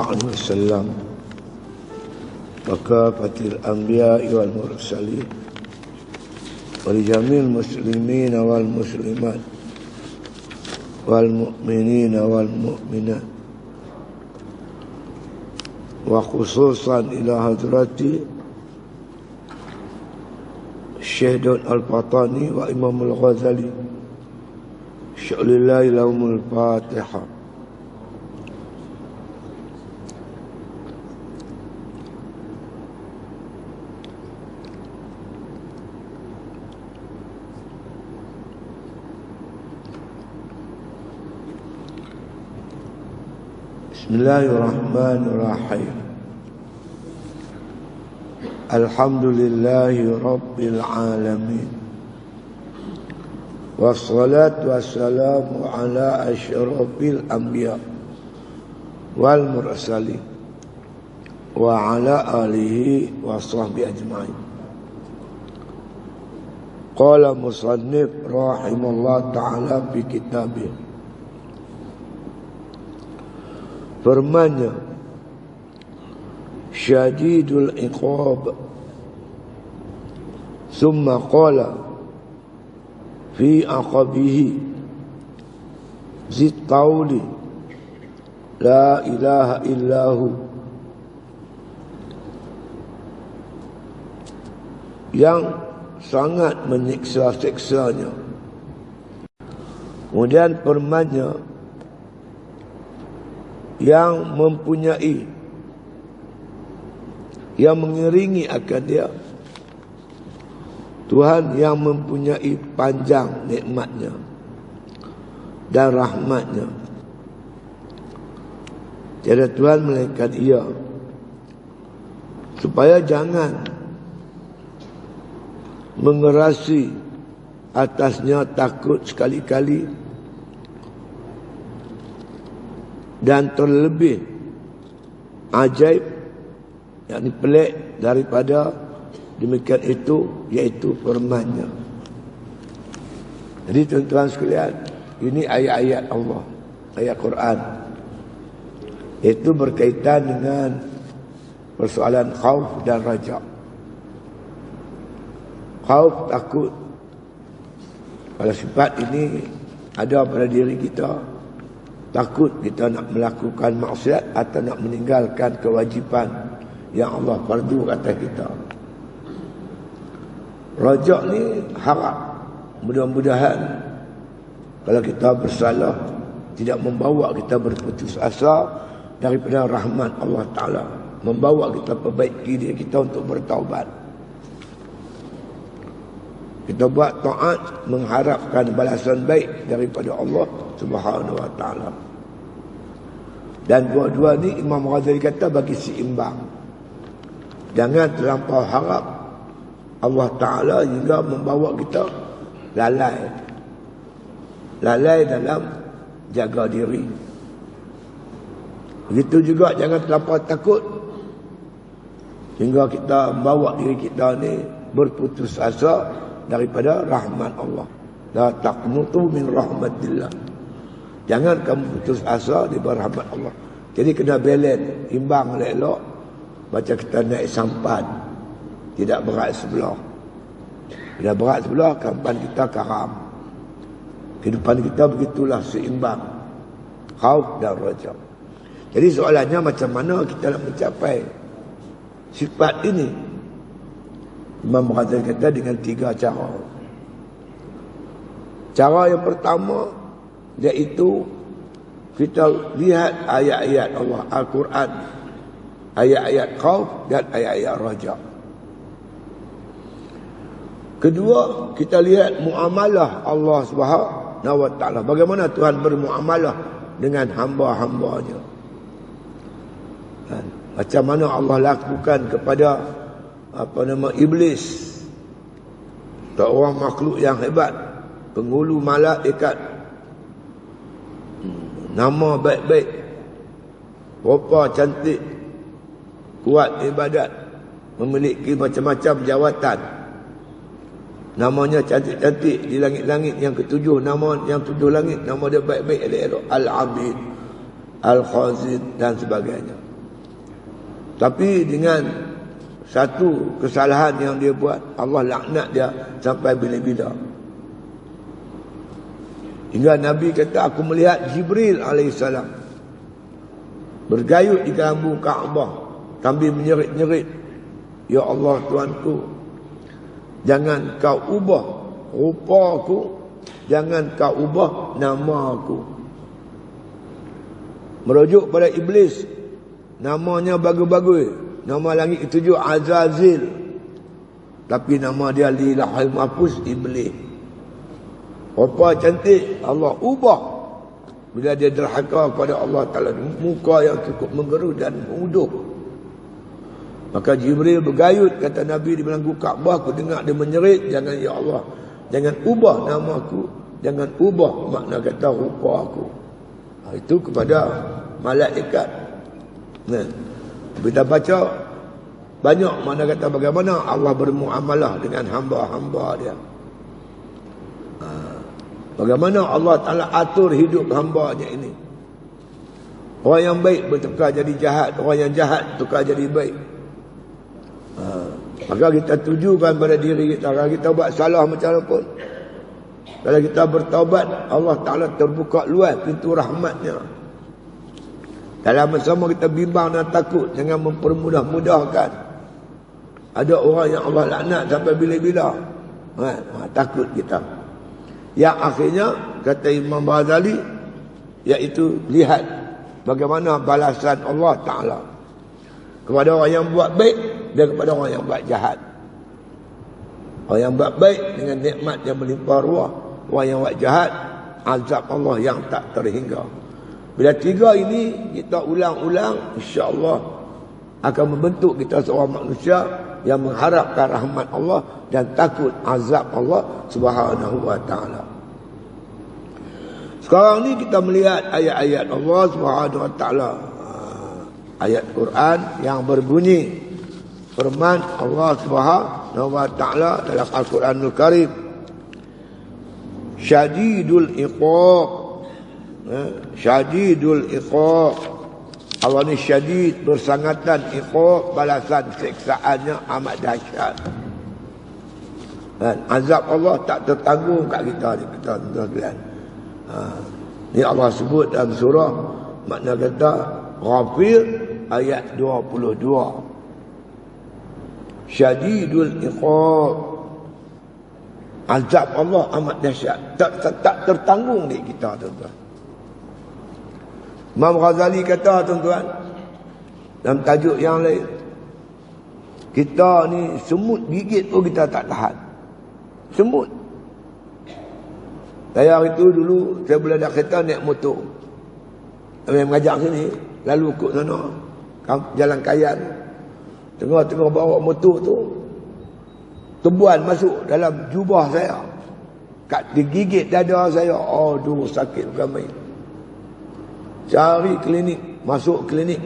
عليه وسلم وكافة الأنبياء والمرسلين ولجميع المسلمين والمسلمات والمؤمنين والمؤمنات وخصوصا إلى حضرة الشيخ الفطاني وإمام الغزالي شأن الله لهم الفاتحة. Bismillahirrahmanirrahim. Alhamdulillahi Rabbil Alamin. Wassalatu wassalamu ala asyrafil anbiya wal mursalin wa ala alihi wa sahbihi ajma'in. Qala musannif rahimahullah ta'ala fi kitabih. Firman-Nya, syadidul iqab. Summa qala fi aqabihi zid qawli la ilaha illahu, yang sangat menyiksa-siksanya. Kemudian firman-Nya, yang mempunyai, yang mengiringi akan dia, Tuhan yang mempunyai panjang nikmatnya dan rahmatnya. Tiada Tuhan melainkan Ia. Supaya jangan mengerasi atasnya takut sekali-kali, dan terlebih ajaib, yakni pelik daripada demikian itu, yaitu firman-Nya. Jadi tuan-tuan sekalian, ini ayat-ayat Allah, ayat Quran. Itu berkaitan dengan persoalan khauf dan raja. Khauf, takut. Kalau sifat ini ada pada diri kita, takut kita nak melakukan maksiat atau nak meninggalkan kewajipan yang Allah fardu atas kita. Rajak ni harap mudah-mudahan kalau kita bersalah tidak membawa kita berputus asa daripada rahmat Allah Ta'ala, membawa kita perbaiki diri kita untuk bertaubat. Kita buat taat mengharapkan balasan baik daripada Allah Subhanahu wa Ta'ala. Dan dua-dua ni Imam Ghazali kata bagi seimbang. Jangan terlampau harap Allah Ta'ala juga membawa kita lalai. Lalai dalam jaga diri. Begitu juga jangan terlampau takut hingga kita membawa diri kita ni berputus asa daripada rahmat Allah. La taqnutu min rahmatillah. Jangan kamu putus asa di bawah rahmat Allah. Jadi kena balance, imbang elok. Macam kita naik sampan, tidak berat sebelah. Bila berat sebelah, kampan kita karam. Kehidupan kita begitulah, seimbang. Khauf dan raja. Jadi soalannya macam mana kita nak mencapai sifat ini? Imam Ghazali kata dengan 3 cara. Cara yang pertama, iaitu kita lihat ayat-ayat Allah, Al-Quran, ayat-ayat khauf dan ayat-ayat raja. Kedua, kita lihat muamalah Allah Subhanahu wa Ta'ala. Bagaimana Tuhan bermuamalah dengan hamba-hambanya. Macam mana Allah lakukan kepada iblis, seorang makhluk yang hebat, penghulu malaikat, nama baik-baik, rupa cantik, kuat ibadat, memiliki macam-macam jawatan. Namanya cantik-cantik di langit-langit yang ketujuh, nama yang 7 langit, nama dia baik-baik elok-elok, Al-Abid, Al-Khazid dan sebagainya. Tapi dengan satu kesalahan yang dia buat, Allah laknat dia sampai bila-bila. Hingga Nabi kata, aku melihat Jibril alaihissalam bergayut di gelambung Kaabah sambil menyerit-nyerit, ya Allah Tuanku, jangan kau ubah rupa aku, jangan kau ubah nama aku. Merujuk pada iblis, namanya bagus-bagus, nama langit ketujuh Azazil, tapi nama dia di Lauhul Mahfuz Iblis. Rupa cantik, Allah ubah bila dia derhaka kepada Allah Ta'ala, muka yang cukup menggeru dan menguduh. Maka Jibril bergayut, kata Nabi, di belakang Kaabah, aku dengar dia menyerit, jangan ya Allah, jangan ubah nama aku, jangan ubah makna kata rupa aku. Itu kepada malaikat. Nah, kita baca banyak mana kata bagaimana Allah bermuamalah dengan hamba-hamba dia. Bagaimana Allah Ta'ala atur hidup hamba-Nya ini. Orang yang baik bertukar jadi jahat, orang yang jahat tukar jadi baik. Maka kita tujukan pada diri kita, kalau kita buat salah macam mana pun, kalau kita bertaubat, Allah Ta'ala terbuka luas pintu rahmat-Nya. Dalam bersama kita bimbang dan takut, jangan mempermudah-mudahkan. Ada orang yang Allah laknat sampai bila-bila. Takut kita. Yang akhirnya, kata Imam Ghazali, iaitu lihat bagaimana balasan Allah Ta'ala kepada orang yang buat baik dan kepada orang yang buat jahat. Orang yang buat baik dengan nikmat yang melimpah ruah, orang yang buat jahat, azab Allah yang tak terhingga. Bila tiga ini kita ulang-ulang, insya-Allah akan membentuk kita seorang manusia yang mengharapkan rahmat Allah dan takut azab Allah Subhanahu wa taala. Sekarang ni kita melihat ayat-ayat Allah Subhanahu wa taala. Ayat Quran yang berbunyi firman Allah Subhanahu wa taala dalam Al-Quranul Karim, Syadidul Iqab. Syadidul Iqab. Allah ni syadid, bersangatan, iqab, balasan siksaannya amat dahsyat. Dan azab Allah tak tertanggung kat kita ni, tuan-tuan. Ni Allah sebut dalam surah, makna kata Ghafir ayat 22. Syadidul Iqab. Azab Allah amat dahsyat, tak tertanggung ni kita, tuan-tuan. Imam Ghazali kata, tuan-tuan, dalam tajuk yang lain, kita ni semut gigit pun kita tak tahan. Semut. Saya hari tu dulu, saya boleh nak kereta naik motor. Saya mengajak sini, lalu ikut sana, Jalan Kayan. Tengah-tengah bawa motor tu, tebuan masuk dalam jubah saya. Digigit dada saya. Aduh, sakit bukan main. Cari klinik, masuk klinik,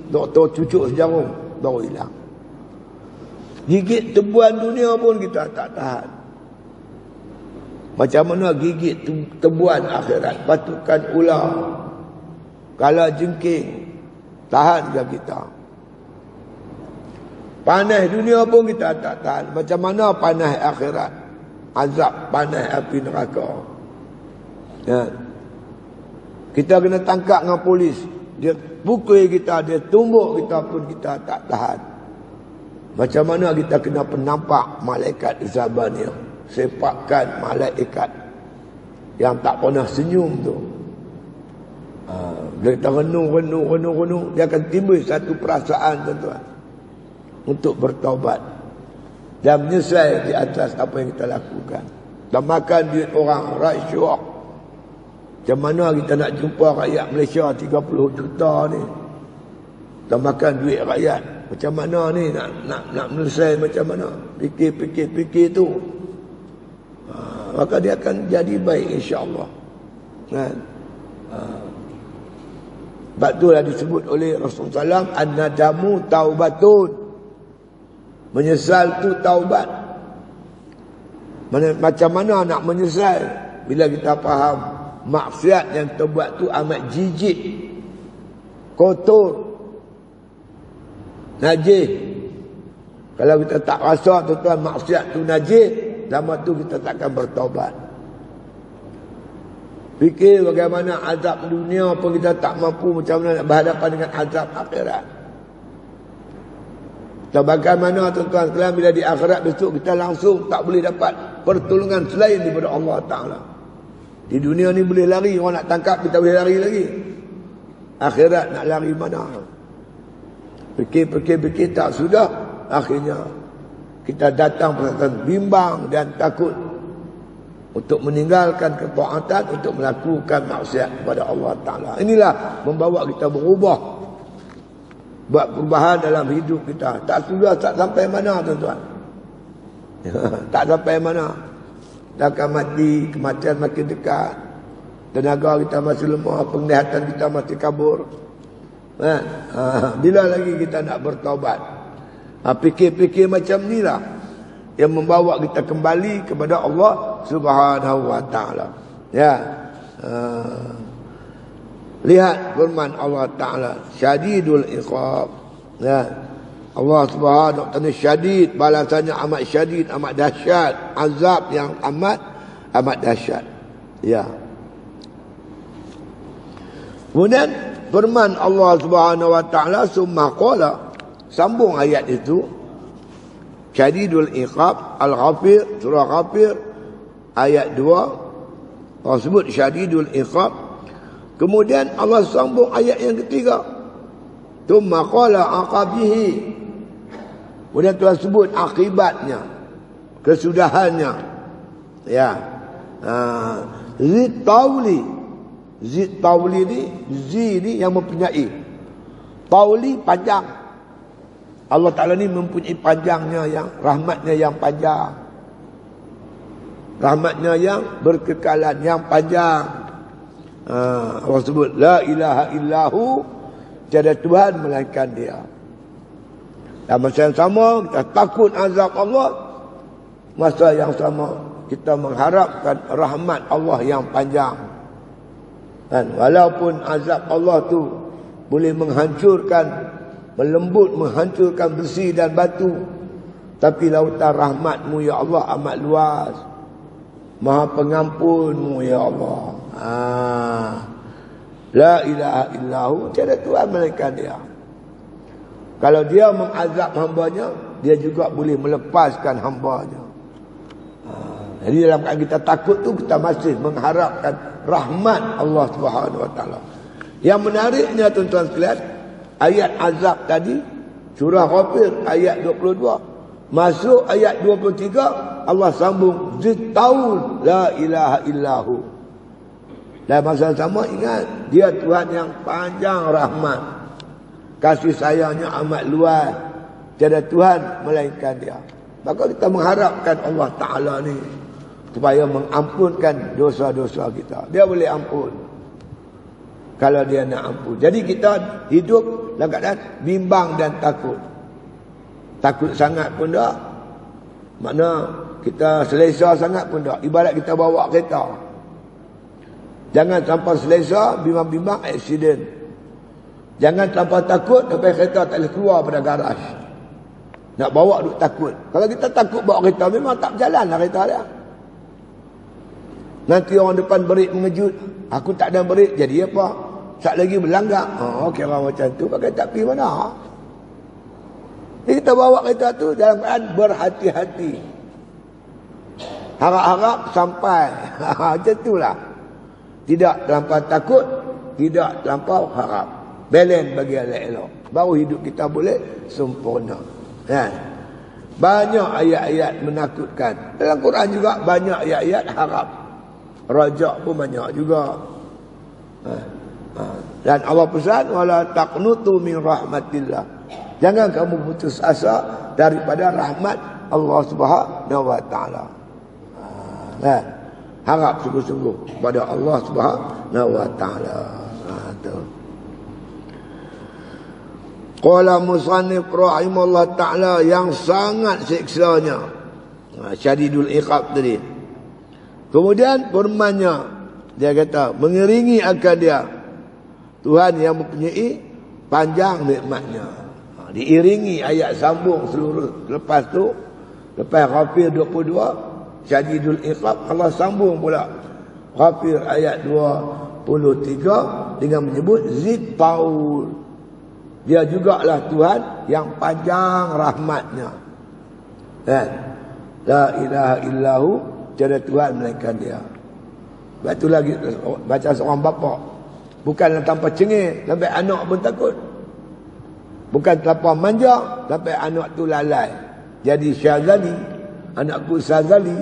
doktor cucuk sejarum, baru hilang. Gigit tebuan dunia pun kita tak tahan. Macam mana gigit tebuan akhirat, patukan ular, kala jengking, tahan ke kita? Panas dunia pun kita tak tahan. Macam mana panas akhirat, azab panas api neraka. Ya. Kita kena tangkap dengan polis, dia pukul kita, dia tumbuk kita pun kita tak tahan. Macam mana kita kena penampak malaikat Zabaniyah, sepakan malaikat yang tak pernah senyum tu. Bila kita renung, dia akan timbul satu perasaan, tuan-tuan, untuk bertaubat dan menyesal di atas apa yang kita lakukan. Dan makan duit orang, rasuah. Macam mana kita nak jumpa rakyat Malaysia 30 juta ni? Kita makan duit rakyat. Macam mana ni nak menyelesai macam mana? Fikir tu. Maka dia akan jadi baik, insya-Allah. Kan? Sebab itulah disebut oleh Rasulullah SAW, an-nadamu taubatun. Menyesal tu taubat. Macam mana nak menyesal? Bila kita faham maksiat yang terbuat tu amat jijik, kotor. Najis. Kalau kita tak rasa tuan-tuan maksiat tu najis, lama tu kita takkan bertaubat. Fikir bagaimana azab dunia pun kita tak mampu, macam mana nak berhadapan dengan azab akhirat. Dan bagaimana tuan-tuan sekalian, bila di akhirat besok kita langsung tak boleh dapat pertolongan selain daripada Allah Ta'ala. Di dunia ni boleh lari, orang nak tangkap kita boleh lari lagi. Akhirat nak lari mana? Fikir tak sudah, akhirnya kita datang perasaan bimbang dan takut untuk meninggalkan ketaatan, untuk melakukan maksiat kepada Allah Ta'ala. Inilah membawa kita berubah, buat perubahan dalam hidup kita. Tak sudah, tak sampai mana tuan-tuan. Tak sampai mana. Kita akan mati, kematian makin dekat. Tenaga kita masih lemah, penglihatan kita masih kabur. Bila lagi kita nak bertaubat? Fikir-fikir macam ni lah yang membawa kita kembali kepada Allah Subhanahu wa Ta'ala. Ya. Lihat firman Allah Ta'ala, syadidul iqab. Ya. Allah Subhanahu wa Ta'ala syadid, balasannya amat syadid, amat dahsyat, azab yang amat dahsyat. Ya. Kemudian firman Allah Subhanahu wa Ta'ala, summa qala, sambung ayat itu, syadidul iqab, Al-Ghafir, surah Ghafir ayat 2. Allah sebut syadidul iqab. Kemudian Allah sambung ayat yang ketiga, summa qala aqabihi. Kemudian Tuhan sebut akibatnya, kesudahannya. Ya. Zit tauli ni, zi ni yang mempunyai, tauli panjang. Allah Ta'ala ni mempunyai panjangnya, yang rahmatnya yang panjang, rahmatnya yang berkekalan, yang panjang. Allah sebut la ilaha illahu, tiada Tuhan melainkan Dia. Dan masa yang sama kita takut azab Allah, masa yang sama kita mengharapkan rahmat Allah yang panjang. Dan walaupun azab Allah tu boleh menghancurkan, menghancurkan besi dan batu, tapi lautan rahmatmu ya Allah amat luas, maha pengampunmu ya Allah. La ilaha illahu, tiada Tuhan melainkan Dia. Kalau Dia mengazab hambanya, Dia juga boleh melepaskan hambanya. Jadi dalam keadaan kita takut tu, kita masih mengharapkan rahmat Allah Subhanahu wa Ta'ala. Yang menariknya tuan-tuan sekalian, ayat azab tadi surah Ghafir ayat 22, masuk ayat 23 Allah sambung zitaul la ilaha illahu. Dan masa sama ingat, Dia Tuhan yang panjang rahmat, kasih sayangnya amat luas, tiada Tuhan melainkan Dia. Maka kita mengharapkan Allah Ta'ala ni supaya mengampunkan dosa-dosa kita. Dia boleh ampun kalau Dia nak ampun. Jadi kita hidup dalam keadaan bimbang dan takut. Takut sangat pun tak, makna kita selesa sangat pun tak. Ibarat kita bawa kereta, jangan sampai selesa, bimbang-bimbang aksiden. Jangan terlampau takut sampai kereta tak boleh keluar pada garaj. Nak bawa duk takut. Kalau kita takut bawa kereta, memang tak berjalan lah kereta dia. Nanti orang depan berik mengejut, aku tak ada berik, jadi apa? Sat lagi berlanggar. Kira macam tu, pakai tak pergi mana? Jadi kita bawa kereta tu dalam keadaan berhati-hati, harap-harap sampai. Macam itulah. Tidak terlampau takut, tidak terlampau harap. Balance bagi elok-elok. Baru hidup kita boleh sempurna. Ya. Banyak ayat-ayat menakutkan. Dalam Quran juga banyak ayat-ayat harap. Rajak pun banyak juga. Dan Allah pesan, wala taqnutu min rahmatillah. Jangan kamu putus asa daripada rahmat Allah Subhanahu wa Ta'ala. Harap sungguh-sungguh pada Allah Subhanahu wa Ta'ala. Qala musannif rahimahullah ta'ala, yang sangat siksanya, syadidul iqab tadi. Kemudian firman-Nya, dia kata mengiringi akan Dia Tuhan yang mempunyai panjang nikmat-Nya. Diiringi ayat sambung seluruh. Lepas tu, lepas Ghafir 22, Syadidul Iqab, Allah sambung pula Ghafir ayat 23 dengan menyebut Zid Taul. Dia jugalah Tuhan yang panjang rahmatnya. Kan? La ilaha illahu, tiada Tuhan melainkan dia. Lepas tu lagi baca seorang bapa, bukanlah tanpa cengih sampai anak pun takut. Bukan tanpa manja sampai anak tu lalai. Jadi Syazali, anakku Syazali,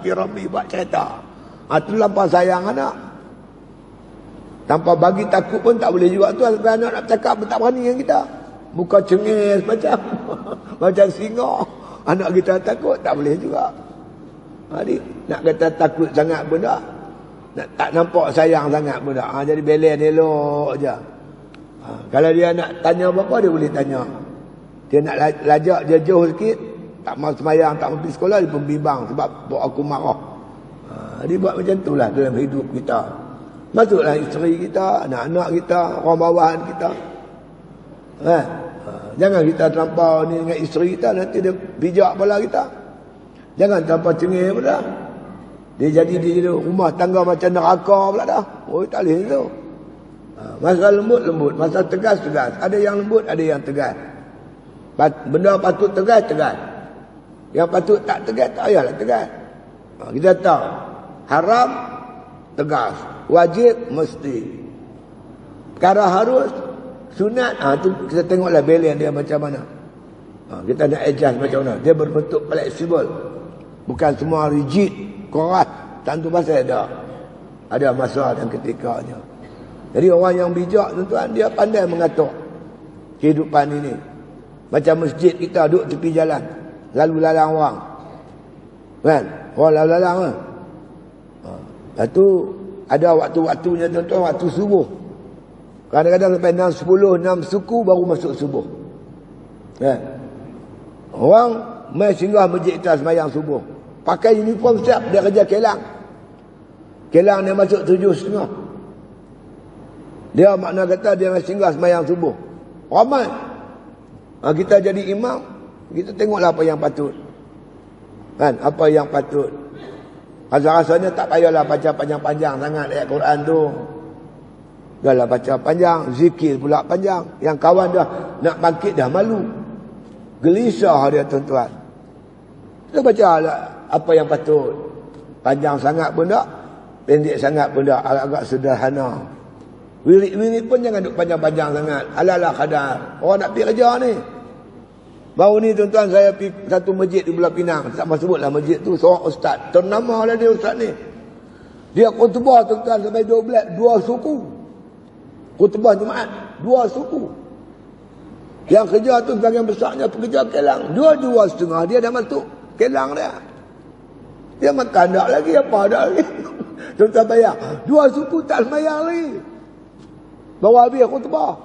Pirami buat cerita. Itu lampau sayang anak. Tanpa bagi takut pun tak boleh juga tu. Sampai anak nak cakap pun tak berani dengan kita. Muka cengis macam macam singa. Anak kita takut, tak boleh juga. Jadi nak kata takut sangat pun tak. Tak nampak sayang sangat pun tak. Jadi belen elok je. Kalau dia nak tanya apa-apa, dia boleh tanya. Dia nak lajak dia jauh sikit, tak mau semayang, tak mau pergi sekolah, dia pun bimbang sebab buat aku marah. Dia buat macam itulah dalam hidup kita. Masuklah isteri kita, anak-anak kita, orang bawahan kita. Jangan kita terlampau ni dengan isteri kita, nanti dia bijak pula kita. Jangan terlampau cengih pula. Dia jadi rumah tangga macam neraka pula dah. Oh, tak boleh tu. Masa lembut, masa tegas. Ada yang lembut, ada yang tegas. Benda patut tegas. Yang patut tak tegas, tak payahlah tegas. Kita tahu haram tegas, wajib mesti. Perkara harus, sunat, tu kita tengoklah balance dia macam mana. Kita nak adjust macam mana. Dia berbentuk fleksibel. Bukan semua rigid, keras. Tentu pasal ada masa dan ketikanya. Jadi orang yang bijak tuan-tuan, dia pandai mengatur kehidupan ini. Macam masjid kita duduk tepi jalan, lalu lalang orang. Kan? Orang lalu lalang kan? Lepas tu ada waktu-waktunya tuan-tuan, waktu subuh. Kadang-kadang sampai 6 suku baru masuk subuh. Kan? Orang mai singgah masjid kita sembahyang subuh. Pakai uniform siap, dia kerja kelang. Kelang dia masuk 7.30. Dia makna kata dia masih singgah sembahyang subuh. Ramai. Kita jadi imam, kita tengoklah apa yang patut. Kan? Apa yang patut. Rasa-rasanya tak payahlah baca panjang-panjang sangat ayat Quran tu. Dahlah baca panjang, zikir pula panjang. Yang kawan dah nak bangkit dah malu. Gelisah dia tuan-tuan. Kita baca lah apa yang patut. Panjang sangat pun tak, pendek sangat pun tak, agak sederhana. Wirid-wirid pun jangan duduk panjang-panjang sangat. Ala-ala kadar. Orang nak pergi kerja ni. Baru ni tuan-tuan saya pergi satu masjid di Pulau Pinang. Tak mahu sebutlah masjid tu. Seorang ustaz. Ternama lah dia ustaz ni. Dia khutbah tuan-tuan sampai 12. 2 suku. Khutbah Jumaat. 2 suku. Yang kerja tu sebagian besarnya pekerja kelang. 2.30 dia dah masuk kelang dia. Dia makan tak lagi. Apa tak lagi. Tuan-tuan bayang. 2 suku tak semayang lagi. Bawa habis khutbah.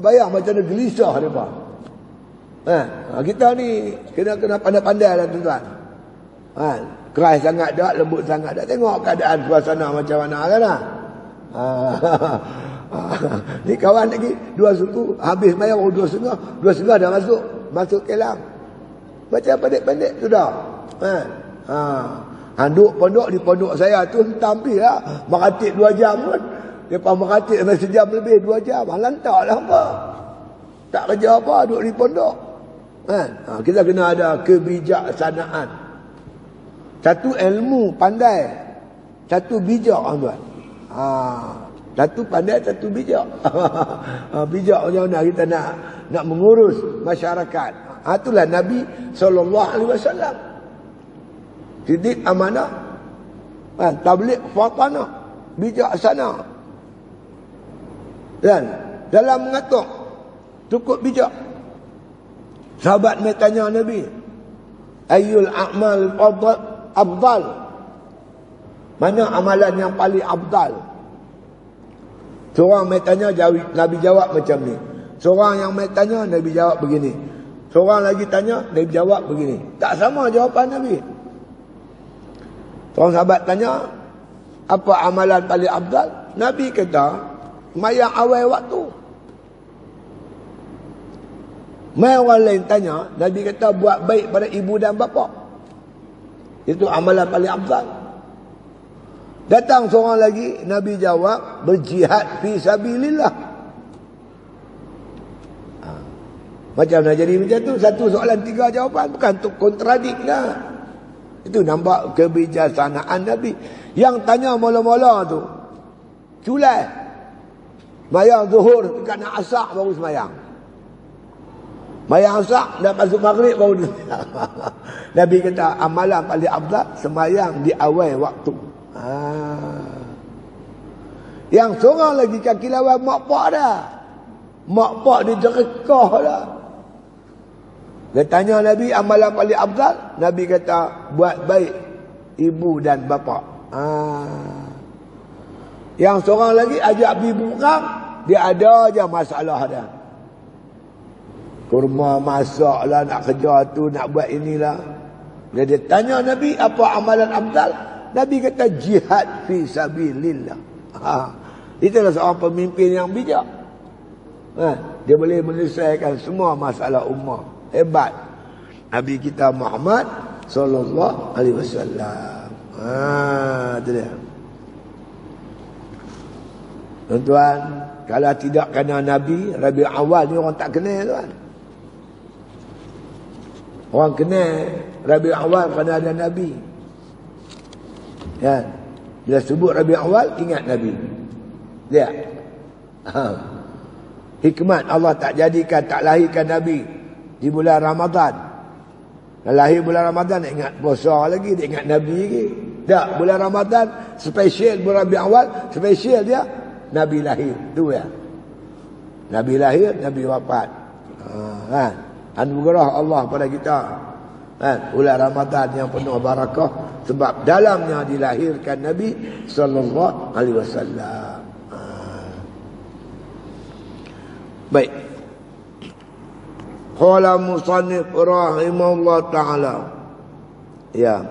Bayang macam mana gelisah dia pak. Kita ni kena pandai-pandai lah tuan-tuan. Keras sangat tak, lembut sangat tak. Tengok keadaan suasana macam mana kan. Ni kawan lagi 2 suku habis mayang 2.30 dah masuk kelang. Baca pendek-pendek sudah. Duduk pondok di pondok saya tu tampil lah. Meratik 2 jam pun. Lepas meratik sampai sejam lebih 2 jam. Lantak lah apa. Tak kerja apa, duduk di pondok. Kita kena ada kebijaksanaan. Satu ilmu pandai, satu bijak tuan. Satu pandai, satu bijak. Bijak macam mana kita nak mengurus masyarakat. Itulah Nabi SAW. Sidik amanah, tabligh fatanah, bijaksana. Dan dalam mengatur cukup bijak. Sahabat mai tanya Nabi, ayyul a'mal afdal? Mana amalan yang paling afdal? Seorang mai tanya, Nabi jawab macam ni. Seorang yang mai tanya, Nabi jawab begini. Seorang lagi tanya, Nabi jawab begini. Tak sama jawapan Nabi. Seorang sahabat tanya, apa amalan paling afdal? Nabi kata, mayang awal waktu. Mai orang lain tanya, Nabi kata buat baik pada ibu dan bapa. Itu amalan paling afdal. Datang seorang lagi, Nabi jawab, berjihad fi sabilillah. Macam nak jadi macam tu, satu soalan tiga jawapan, bukan untuk kontradik dah. Itu nampak kebijaksanaan Nabi. Yang tanya mula-mula tu, culai. Mayang zuhur dekat nak asar baru semayang. Mayang asar dah masuk maghrib baru Nabi kata amalan paling afdal semayang di awal waktu. Yang seorang lagi kaki lawan mak pak dah. Mak pak dia jerekah dah. Dia tanya Nabi amalan paling afdal, Nabi kata buat baik ibu dan bapa. Yang seorang lagi ajak pergi bukan, dia ada je masalah dah. Kurma masak lah, nak kerja tu, nak buat inilah. Dia tanya Nabi apa amalan afdal, Nabi kata jihad fi sabilillah. Itulah seorang pemimpin yang bijak. Dia boleh menyelesaikan semua masalah ummah. Hebat Nabi kita Muhammad sallallahu alaihi wasallam. Itu dia. Tuan-tuan, kalau tidak kena Nabi, Rabiul Awal ni orang tak kenal tuan. Orang kenal Rabiul Awal kerana ada Nabi. Ya. Bila sebut Rabiul Awal, ingat Nabi. Dia. Hikmat Allah tak jadikan, tak lahirkan Nabi di bulan Ramadan. Kalau lahir bulan Ramadan, nak ingat puasa lagi, dia ingat Nabi lagi. Tak, bulan Ramadan spesial, bulan Rabiul Awal spesial dia Nabi lahir. Tu ya. Nabi lahir, Nabi wafat. Anugerah Allah pada kita. Bulan Ramadan yang penuh barakah sebab dalamnya dilahirkan Nabi sallallahu alaihi wasallam. Baik. Qala musannif rahimahullah taala. Ya.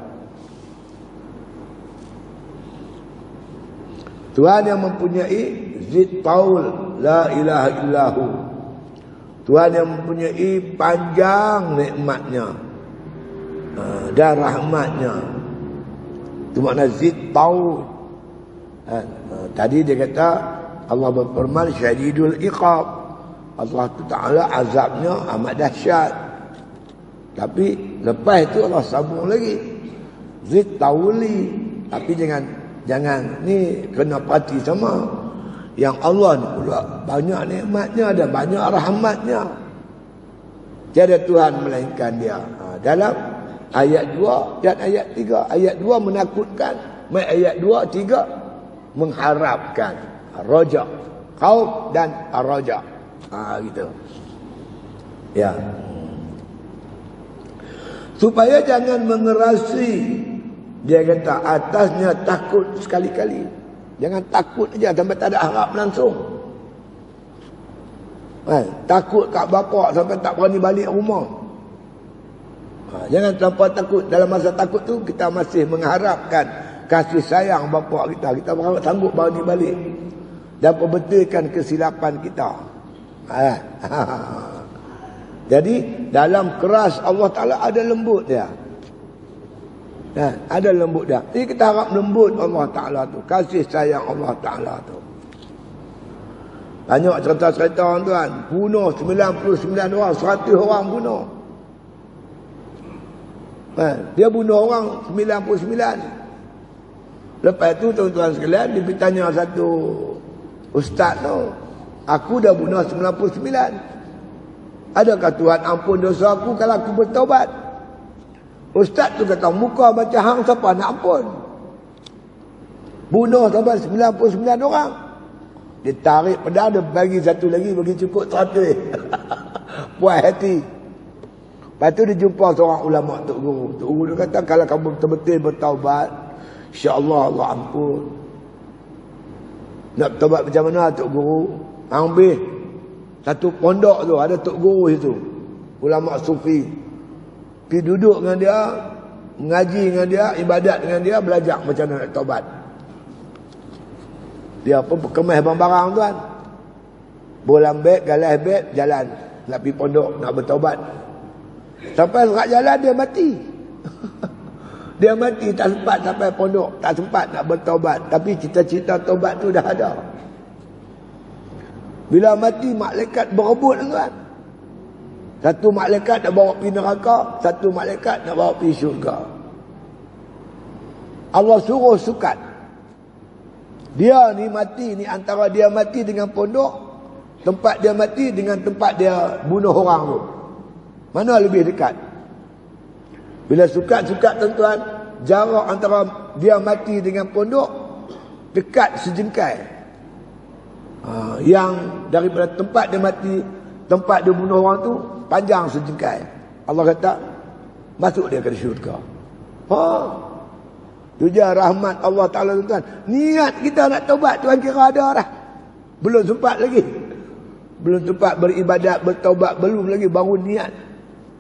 Tuhan yang mempunyai zid taul la ilaha illahu. Tuhan yang mempunyai panjang nikmatnya dan rahmatnya. Itu makna zid taul. Tadi dia kata Allah berfirman syadidul iqab. Allah Ta'ala azabnya amat dahsyat. Tapi lepas itu Allah sambung lagi zid tauli. Tapi jangan ni kena parti sama. Yang Allah ni pula banyak nikmatnya dan banyak rahmatnya. Tiada Tuhan melainkan dia. Dalam ayat 2 dan ayat 3. Ayat 2 menakutkan, ayat 2, 3 mengharapkan. Raja, khauf dan raja. Gitu. Ya. Supaya jangan mengerasi. Dia kata atasnya takut sekali-kali. Jangan takut aja sampai tak ada harap langsung. Takut kat bapak sampai tak berani balik rumah. Jangan terlampau takut. Dalam masa takut tu kita masih mengharapkan kasih sayang bapak kita. Kita sanggup berani balik dan perbetulkan kesilapan kita. Jadi dalam keras Allah Ta'ala ada lembut dia. Ada lembut dia. Jadi kita harap lembut Allah Ta'ala tu. Kasih sayang Allah Ta'ala tu. Banyak cerita-cerita tuan. Bunuh 99 orang, 100 orang bunuh. Dia bunuh orang 99. Lepas tu tuan-tuan sekalian, dia bertanya satu ustaz tu. Aku dah bunuh 99. Adakah Tuhan ampun dosa aku kalau aku bertaubat? Ustaz tu kata, muka macam hang siapa nak ampun? Bunuh sampai 99 orang. Dia tarik pedang, dia bagi satu lagi, bagi cukup 100. Puas hati. Lepas tu dia jumpa seorang ulama Tok Guru. Tok Guru dia kata, kalau kamu betul-betul bertaubat, insya-Allah Allah ampun. Nak bertaubat macam mana Tok Guru? Ambil satu pondok tu, ada Tok Guru situ, ulama sufi. Pergi duduk dengan dia, mengaji dengan dia, ibadat dengan dia, belajar macam mana nak taubat. Dia pun kemas barang-barang tuan. Bolam beg, galas beg, jalan. nak pergi pondok, nak bertaubat. Sampai dekat jalan dia mati. Dia mati tak sempat sampai pondok, tak sempat nak bertaubat, tapi cita-cita taubat tu dah ada. Bila mati malaikat berebut tuan. Satu malaikat nak bawa pergi neraka, satu malaikat nak bawa pergi syurga. Allah suruh sukat. Dia ni mati ni antara dia mati dengan pondok, tempat dia mati dengan tempat dia bunuh orang tu. Mana lebih dekat? Bila sukat-sukat tuan-tuan, jarak antara dia mati dengan pondok dekat sejengkai. Yang daripada tempat dia mati, tempat dia bunuh orang tu panjang sejengkai. Allah kata masuk dia ke syurga. Tu je rahmat Allah Ta'ala tuan-tuan. Niat kita nak taubat Tuhan kira ada dah. Belum sempat lagi. Belum sempat beribadat, bertaubat, belum lagi baru niat.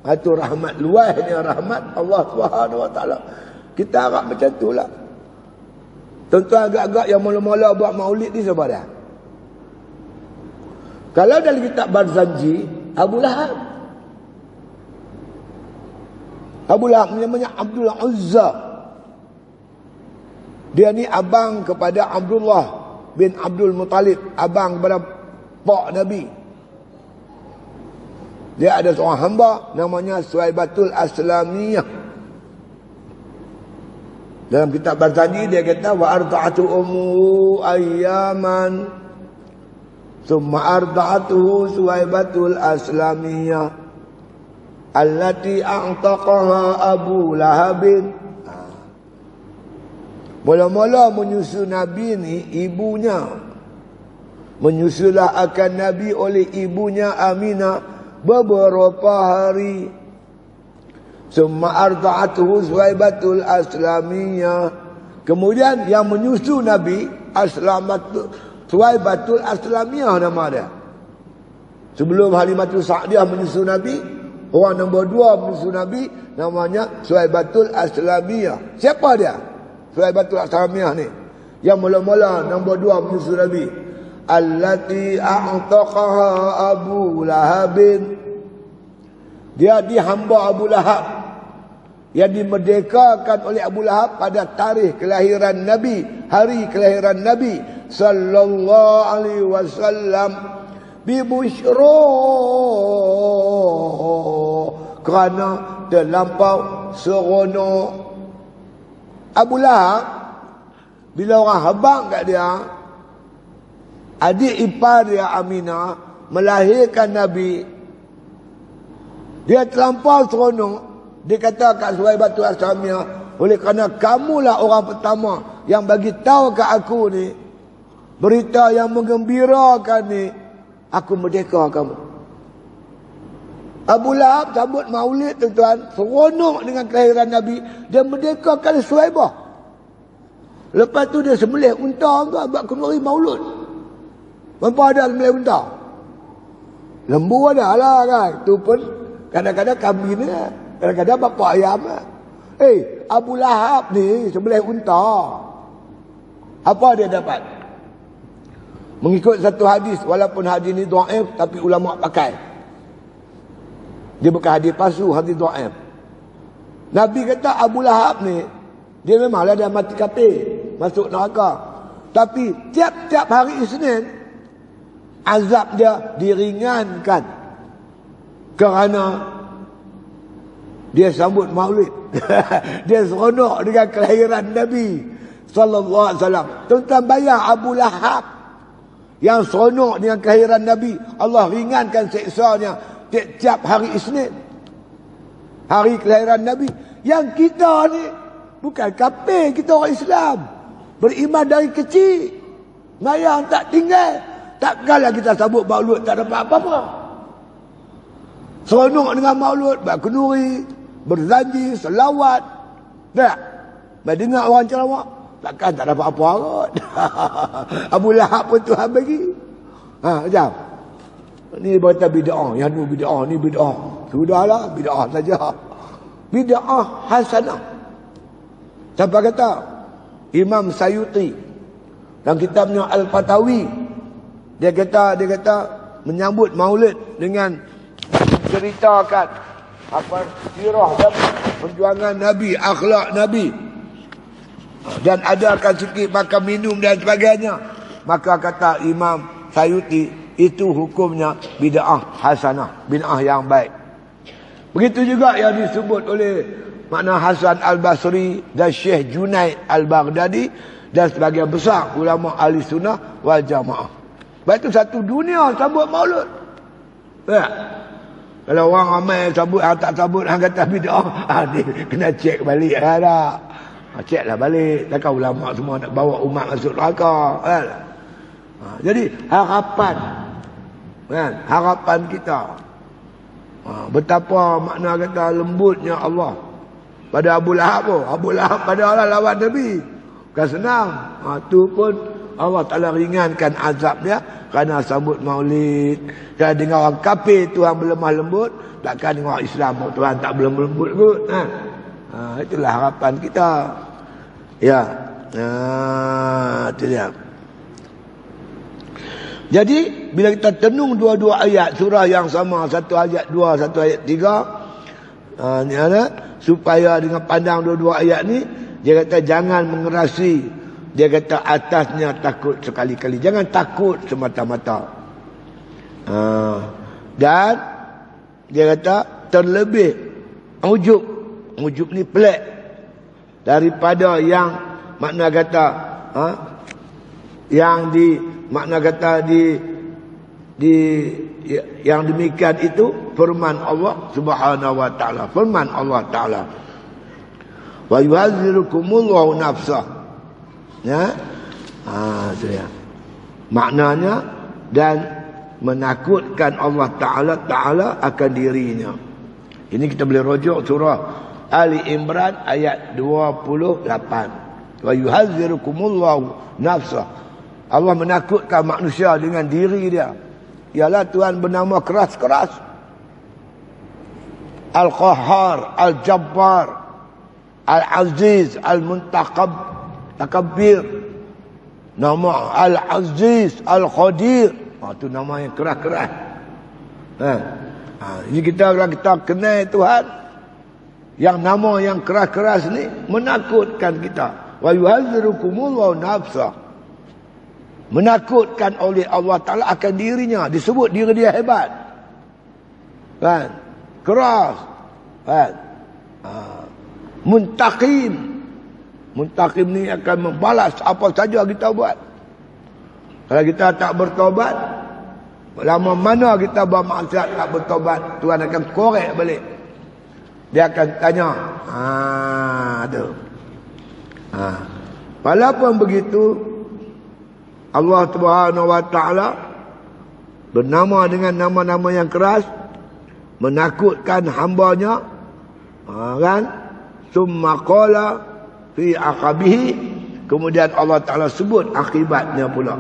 Itu rahmat luasnya rahmat Allah Subhanahu Wa Ta'ala. Kita harap macam itulah. Tuan-tuan agak-agak yang mula-mula buat maulid ni siapa dah? Kalau dalam kitab Barzanji, Abu Lahab. Abu Lahab namanya Abdul Uzza. Dia ni abang kepada Abdullah bin Abdul Muttalib, abang kepada pak Nabi. Dia ada seorang hamba namanya Suhaibatul Aslamiyah. Dalam kitab Barzanji dia kata wa arda'atu ummu ayyaman thumma arda'atuhu Suhaibatul Aslamiyah allati a'taqaha Abu Lahabin. Mula-mula menyusu Nabi ni ibunya. Menyusulah akan Nabi oleh ibunya Aminah beberapa hari. Summa arda'atuhu Suhaibatul Aslamiyah. Kemudian yang menyusu Nabi Suhaibatul Aslamiyah nama dia. Sebelum Halimatul Sa'diyah menyusu Nabi, orang nombor 2 menyusu Nabi namanya Suhaibatul Aslamiyah. Siapa dia? Suhaibatul Aslamiyah ni yang mula-mula nombor 2 menyusu Nabi. Allati a'taqaha Abu Lahabin. Dia dihamba Abu Lahab, yang dimerdekakan oleh Abu Lahab pada tarikh kelahiran Nabi, hari kelahiran Nabi sallallahu alaihi wasallam bi busyra, kerana terlampau seronok. Abu Lahab bila orang habang kat dia, adik ipar dia Aminah melahirkan Nabi, dia terlampau seronok. Dia kata kat Suhaibatul Aslamiyah, oleh kerana kamulah orang pertama yang bagi tahu kat aku ni berita yang menggembirakan ni, aku merdeka kamu. Abu Lahab sambut maulid tuan-tuan, seronok dengan kelahiran Nabi, dia merdekakan Suhaibah. Lepas tu dia sembelih unta tu buat kenduri maulud. Mampu ada sembelih unta? Lembu ada lah kan. Tu pun kadang-kadang kambing ni, kadang-kadang bapa ayam. Abu Lahab ni sembelih unta. Apa dia dapat? Mengikut satu hadis, walaupun hadis ni dhaif tapi ulama pakai. Dia bukan hadis palsu, hadis dhaif. Nabi kata Abu Lahab ni, dia memanglah dah mati kafir, masuk neraka. Tapi tiap-tiap hari Isnin, azab dia diringankan kerana dia sambut maulid. Dia seronok dengan kelahiran Nabi sallallahu alaihi wasallam. Tuan-tuan bayar Abu Lahab yang seronok dengan kelahiran Nabi, Allah ringankan siksanya tiap-tiap hari Isnin, hari kelahiran Nabi. Yang kita ni bukan kafir, kita orang Islam, beriman dari kecil, mayang tak tinggal. Takkanlah kita sambut maulud tak dapat apa-apa. Seronok dengan maulud, berkenuri, berzanji, selawat. Tak? Dengar orang ceramah, takkan tak dapat apa kot. Abu Lahab pun Tuhan bagi. Jom. Ni berkata bid'ah, yang ni bid'ah, ni bid'ah. Sudahlah, bid'ah saja. Bid'ah hasanah. Sampai kata Imam Sayuti dalam kitabnya Al-Fatawi, dia kata menyambut maulid dengan menceritakan apa sirah Nabi, perjuangan Nabi, akhlak Nabi, dan adakan sikit makan minum dan sebagainya, maka kata Imam Sayuti, itu hukumnya bid'ah hasanah, bid'ah yang baik. Begitu juga yang disebut oleh Makna Hasan Al-Basri dan Syekh Junaid Al-Baghdadi dan sebagian besar ulama ahli sunnah wal jamaah. Baik itu satu dunia sambut maulud. Ya. Kalau orang ramai sambut, tak sambut, hang kata bid'ah, dia kena cek balik dah. Ceklah balik. Takkan ulama semua nak bawa umat masuk neraka. Kan? Jadi harapan, kan? Harapan kita, betapa makna kata lembutnya Allah pada Abu Lahab. Abu Lahab pada Allah lawan Nabi, bukan senang. Tu pun Allah Ta'ala ringankan azabnya kerana sambut maulid. Kalau dengar orang kafir Tuhan berlemah lembut, takkan dengar orang Islam Tuhan tak berlemah lembut kot. Itulah harapan kita. Ya, itu dia. Jadi bila kita tenung dua-dua ayat surah yang sama, satu ayat 2, satu ayat 3, ni ada, supaya dengan pandang dua-dua ayat ni, dia kata jangan mengerasi. Dia kata atasnya takut sekali-kali. Jangan takut semata-mata. Dan dia kata terlebih ujub. Ujub ni pelik daripada yang makna kata yang di makna kata di yang demikian itu firman Allah Subhanahu wa taala. Firman Allah taala. Wa yuhazzirukumullahu nafsah. Ya, itu ya. Maknanya dan menakutkan Allah Taala akan dirinya. Ini kita boleh rujuk surah Ali Imran ayat 28. Wa yuhazzirukumullahu nafsah. Allah menakutkan manusia dengan diri dia. Ialah Tuhan bernama keras-keras, Al-Qahhar, Al-Jabbar, Al-Aziz, Al-Muntaqab, Takabbir. Nama Al-Aziz, Al-Qadir. Itu nama yang keras-keras. Ini kalau kita kenal Tuhan, yang nama yang keras-keras ni menakutkan kita. Wa yuhazzirukumullahu nafsah. Menakutkan oleh Allah Ta'ala akan dirinya. Disebut diri dia hebat. Kan? Keras. Kan? Muntaqim. Muntaqim ni akan membalas apa saja kita buat. Kalau kita tak bertobat, lama mana kita bermaksiat tak bertobat, Tuhan akan korek balik. Dia akan tanya. Walaupun begitu, Allah Subhanahu wa taala bernama dengan nama-nama yang keras, menakutkan hambanya, kan? Summa qala fi aqabihi, kemudian Allah Ta'ala sebut akibatnya pula.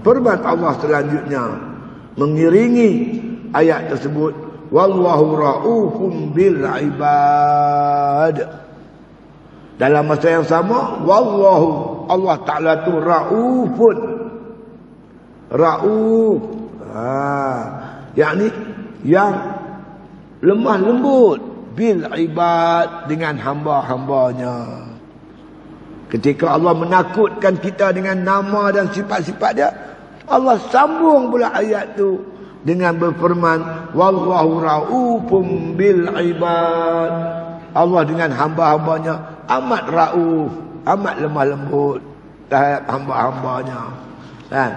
Firman Allah selanjutnya mengiringi ayat tersebut, wallahu raufum bil ibad. Dalam masa yang sama, wallahu, Allah Ta'ala tu raufun, rauf, yakni yang lemah lembut, bil ibad, dengan hamba-hambanya. Ketika Allah menakutkan kita dengan nama dan sifat-sifat dia, Allah sambung pula ayat tu dengan berfirman, wallahu raufum bil ibad. Allah dengan hamba-hambanya amat rauf, amat lemah lembut terhadap hamba-hambanya. Kan?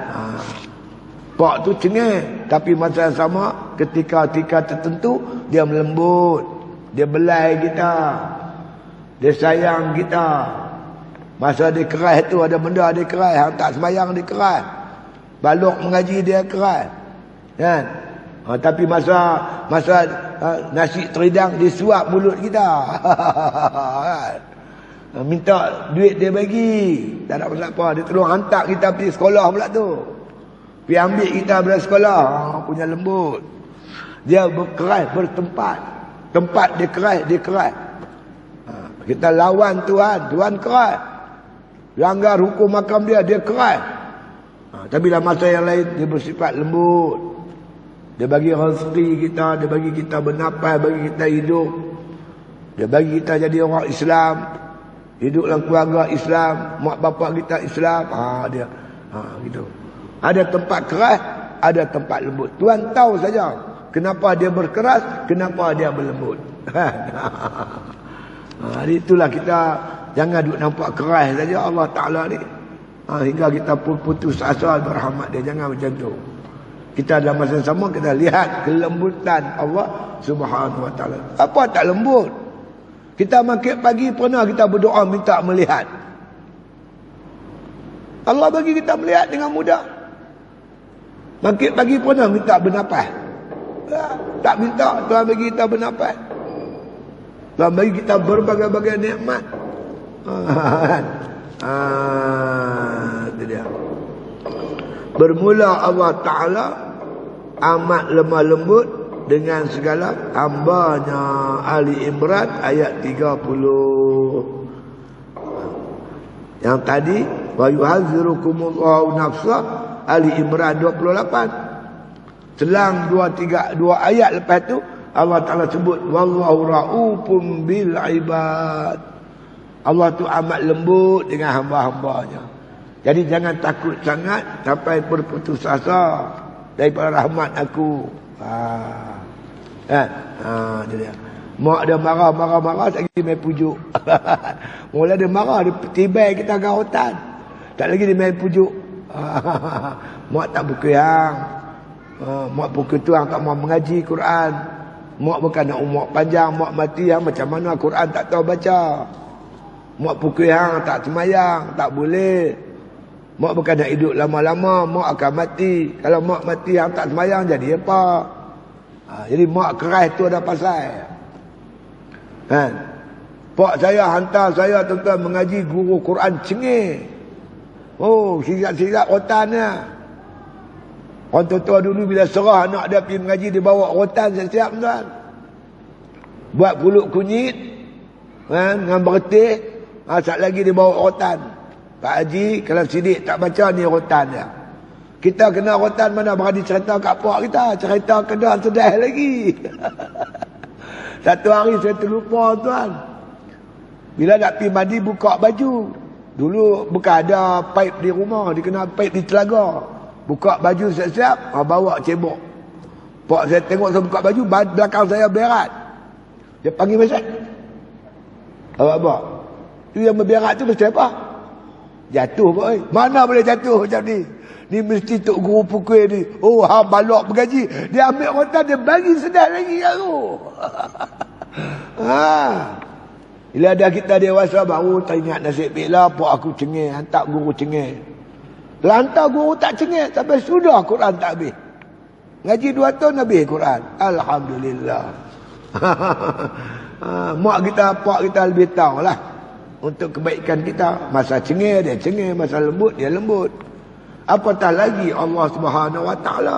Pak tu cengeng, tapi masa yang sama ketika tertentu dia melembut. Dia belai kita. Dia sayang kita. Masa dia keras tu ada benda dia keras. Hang tak sembahyang dia keras. Balok mengaji dia keras. Kan? Tapi masa nasi teridang dia suap mulut kita. Minta duit dia bagi. Tak ada pasal apa. Dia tolong hantar kita pergi sekolah pula tu. Pergi ambil kita dari sekolah. Punya lembut. Dia berkeras bertempat. Tempat dia keras. Kita lawan Tuhan, Tuhan keras. Langgar hukum makam dia keras. Tapi dalam masa yang lain dia bersifat lembut. Dia bagi rezeki kita, dia bagi kita bernafas, bagi kita hidup. Dia bagi kita jadi orang Islam, hidup dalam keluarga Islam, mak bapak kita Islam. Dia gitu. Ada tempat keras, ada tempat lembut. Tuhan tahu saja kenapa dia berkeras, kenapa dia berlembut. Itulah kita jangan duk nampak keras saja Allah Ta'ala ni. Hingga kita pun putus asa berrahmat dia. Jangan macam tu. Kita dalam masa sama kita lihat kelembutan Allah Subhanahu Wa Ta'ala. Apa tak lembut? Kita makin pagi pernah kita berdoa minta melihat. Allah bagi kita melihat dengan mudah. Makin pagi pernah minta bernafas. Tak minta, Tuhan bagi kita bernafas. Tuhan bagi kita berbagai-bagai nikmat. Itu dia. Bermula Allah Ta'ala amat lemah lembut dengan segala hambanya. Ali Imran ayat 30. Yang tadi wa yuhazzirukumullahu nafsa, Ali Imran 28. Selang dua ayat lepas tu Allah Ta'ala sebut wallahu raufum bil ibad. Allah tu amat lembut dengan hamba-hambanya. Jadi jangan takut sangat sampai berputus asa daripada rahmat aku. Dia. Mak dia marah, tak lagi main pujuk. Mula dia marah, dia tibai kita ke hutan. Tak lagi dia main pujuk. Mak tak pukul hang. Mak pukul tu hang tak mau mengaji Quran. Mak bukan nak umur panjang, mak mati hang macam mana Quran tak tahu baca. Mak pukul hang tak semayang, tak boleh. Mak bukan nak hidup lama-lama, mak akan mati. Kalau mak mati hang tak semayang jadi apa? Jadi mak keras tu ada pasal. Pak saya hantar saya tuan-tuan mengaji guru Quran cengih. Siap-siap rotannya. Orang tua-tua dulu bila serah anak dia pergi mengaji, dia bawa rotan siap-siap tuan. Buat pulut kunyit dengan bertih. Sat lagi dia bawa rotan. Pak Haji kalau sidik tak baca ni rotan dia. Kita kena rotan mana berani cerita kat pak kita. Cerita kena sedih lagi. Satu hari saya terlupa tuan. Bila nak pergi mandi buka baju. Dulu bukan ada pipe di rumah. Dia kena pipe di telaga. Buka baju siap-siap. Bawa cebok. Pak saya tengok saya buka baju. Belakang saya berat. Dia panggil mesej. Abang. Itu yang berberat tu mesti apa? Jatuh kok. Mana boleh jatuh macam ni? Ni mesti tok guru pukul ni. Balok bergaji. Dia ambil rotan, dia bagi sedar lagi kat tu. Bila dah kita dewasa baru teringat nasib baiklah pak aku cengih, hantar guru cengih. Lantar guru tak cengih sampai sudah Quran tak habis. Ngaji 2 tahun habis Quran. Alhamdulillah. Mak kita, pak kita lebih tahu lah. Untuk kebaikan kita. Masa cengih dia cengih, masa lembut dia lembut. Apatah lagi Allah Subhanahu Wa Ta'ala.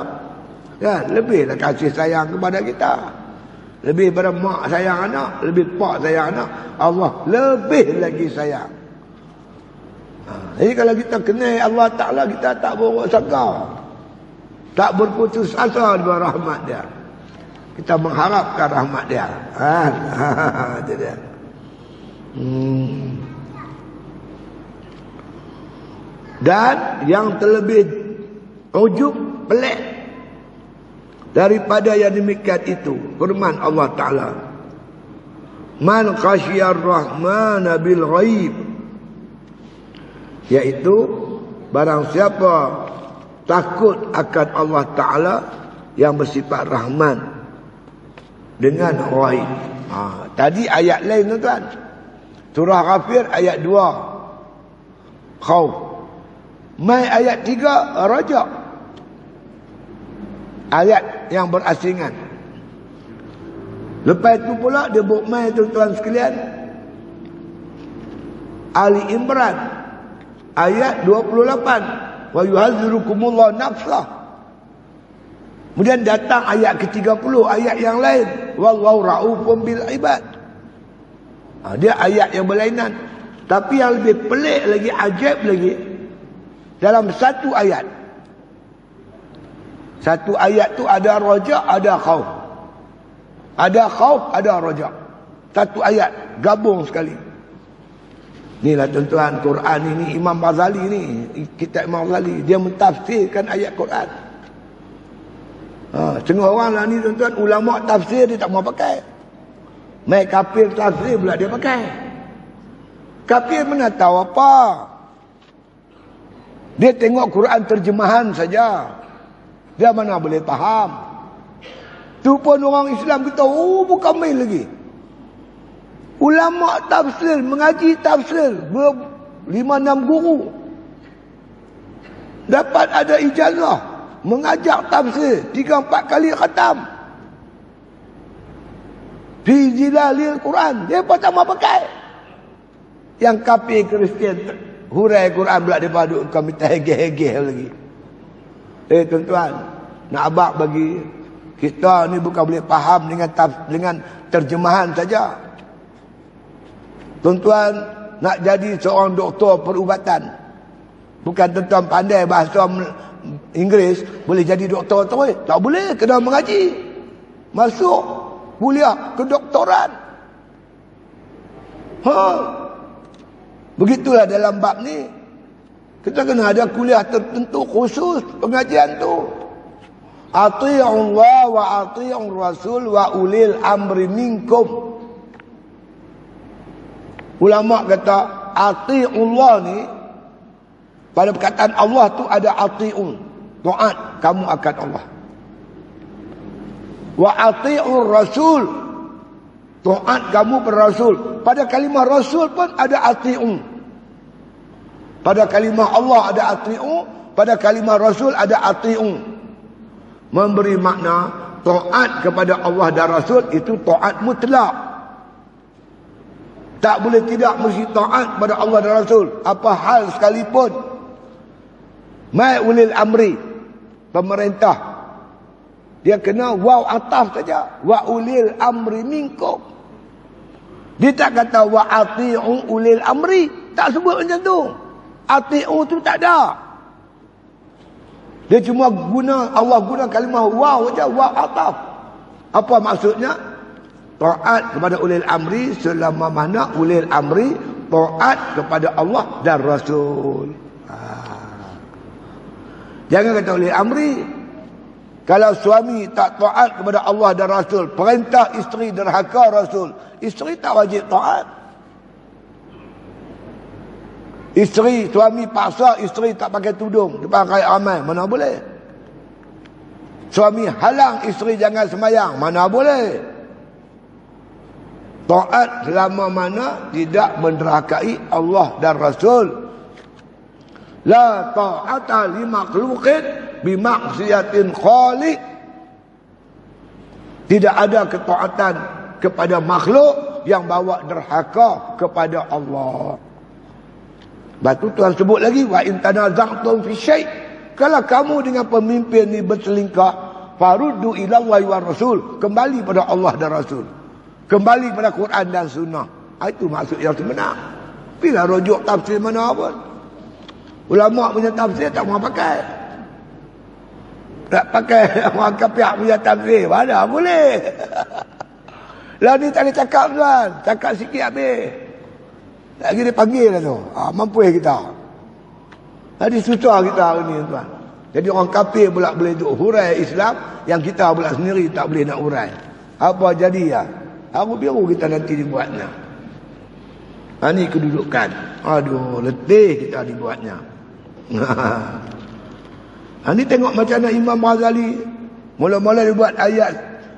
Lebihlah kasih sayang kepada kita. Lebih pada mak sayang anak, lebih pak sayang anak. Allah lebih lagi sayang. Jadi kalau kita kenal Allah Ta'ala, kita tak buruk sangka. Tak berputus asa dengan rahmat dia. Kita mengharapkan rahmat dia. Itu dia. Dan yang terlebih ujub, pelik daripada yang demikian itu, firman Allah Ta'ala, man khasyar rahmana bil ghaib, iaitu barang siapa takut akan Allah Ta'ala yang bersifat rahman dengan ghaib. Tadi ayat lain tuan. Surah Ghafir ayat 2 khauf. Mai ayat 3 Raja. Ayat yang berasingan. Lepas itu pula dia buat mai tuan-tuan sekalian, Ali Imran ayat 28 wa yuhazzirukumullahu nafsah. Kemudian datang ayat ke-30, ayat yang lain wallahu raufum bil ibad. Dia ayat yang berlainan. Tapi yang lebih pelik lagi, ajaib lagi, dalam satu ayat Satu ayat tu ada rojak, ada khauf. Ada khauf, ada rojak. Satu ayat gabung sekali. Inilah tuan-tuan, Quran ini Imam Ghazali ni, kitab Imam Ghazali, dia mentafsirkan ayat Quran. Setengah orang lah ni tuan-tuan, ulama tafsir dia tak mau pakai. Mai kafir tafsir pula dia pakai. Kafir mana tahu apa. Dia tengok Quran terjemahan saja. Dia mana boleh faham. Tu pun orang Islam kita, bukan main lagi. Ulama tafsir, mengaji tafsir, 5-6 guru. Dapat ada ijazah, mengajar tafsir, 3-4 kali khatam. Fi zilalil Quran, dia pun tak mau pakai. Yang kafir Kristian, hurai Quran pula dia duduk kami tak hegeh-hegeh lagi. Tuan-tuan, nak abang bagi kita ni bukan boleh faham dengan terjemahan saja. Tuan-tuan, nak jadi seorang doktor perubatan, bukan tuan-tuan pandai bahasa Inggeris boleh jadi doktor terus. Tak boleh, kena mengaji. Masuk kuliah kedoktoran. Begitulah dalam bab ni. Kita kena ada kuliah tertentu khusus pengajian tu. Ati'ullah wa ati'ur rasul wa ulil amri minkum. Ulama kata ati'ullah ni, pada perkataan Allah tu ada ati'un, taat kamu akan Allah. Wa ati'ur rasul, taat kamu pada rasul. Pada kalimah rasul pun ada ati'un. Pada kalimah Allah ada ati'un, pada kalimah rasul ada ati'un. Memberi makna taat kepada Allah dan Rasul itu taat mutlak. Tak boleh tidak mesti taat kepada Allah dan Rasul, apa hal sekalipun. Mai ulil amri, pemerintah, dia kena waw ataf saja, wa ulil amri minkum. Dia tak kata wa ati'u ulil amri, tak sebut macam tu. Ati'u tu tak ada. Dia cuma Allah guna kalimah waw saja, waw ataf. Apa maksudnya? Taat kepada ulil amri selama mana ulil amri taat kepada Allah dan Rasul. Jangan kata ulil amri. Kalau suami tak taat kepada Allah dan Rasul, perintah isteri derhaka Rasul, isteri tak wajib taat. Isteri, suami paksa isteri tak pakai tudung depan rakyat ramai, mana boleh. Suami halang isteri jangan sembahyang, mana boleh. Taat selama mana tidak menderhakai Allah dan Rasul. La ta'ata li makhluqin bi maksiatin khaliq. Tidak ada ketaatan kepada makhluk yang bawa derhaka kepada Allah. Batu Tuhan sebut lagi, wa in tanaza'tum fi syai', kalau kamu dengan pemimpin ni berselingkah, faruddu ila Allahi wa Rasul, kembali pada Allah dan Rasul, kembali pada Quran dan Sunnah. Itu maksud yang sebenar. Bila rujuk tafsir mana pun, ulama punya tafsir tak mau pakai. Tak pakai orang kafir punya tafsir, mana boleh. Lah ni tak ada cakap tuan, cakap sikit habis. Lagi dia panggil lah tu. Mampu kita. Tadi susah kita hari ni tuan. Jadi orang kafir pula boleh duk hurai Islam, yang kita pula sendiri tak boleh nak hurai. Apa jadi ya? Aku biru kita nanti dibuatnya. Ini kedudukan. Aduh, letih kita dibuatnya. Ini tengok macam mana Imam Ghazali mula-mula dia buat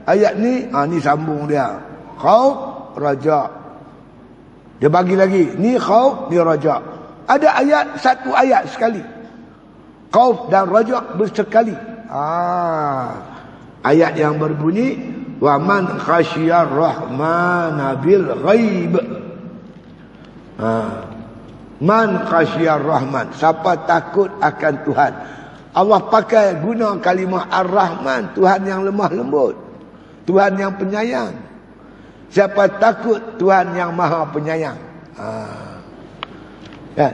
ayat ni. Ni sambung dia. Khauf, raja. Dia bagi lagi, ni khauf, ni raja. Ada ayat, satu ayat sekali. Khauf dan raja bersekali. Ayat yang berbunyi, wa man khasyiyar rahmana bil ghaib. Man khasyiyar rahman, siapa takut akan Tuhan. Allah pakai guna kalimah ar-Rahman, Tuhan yang lemah lembut, Tuhan yang penyayang. Siapa takut Tuhan yang maha penyayang. Kan?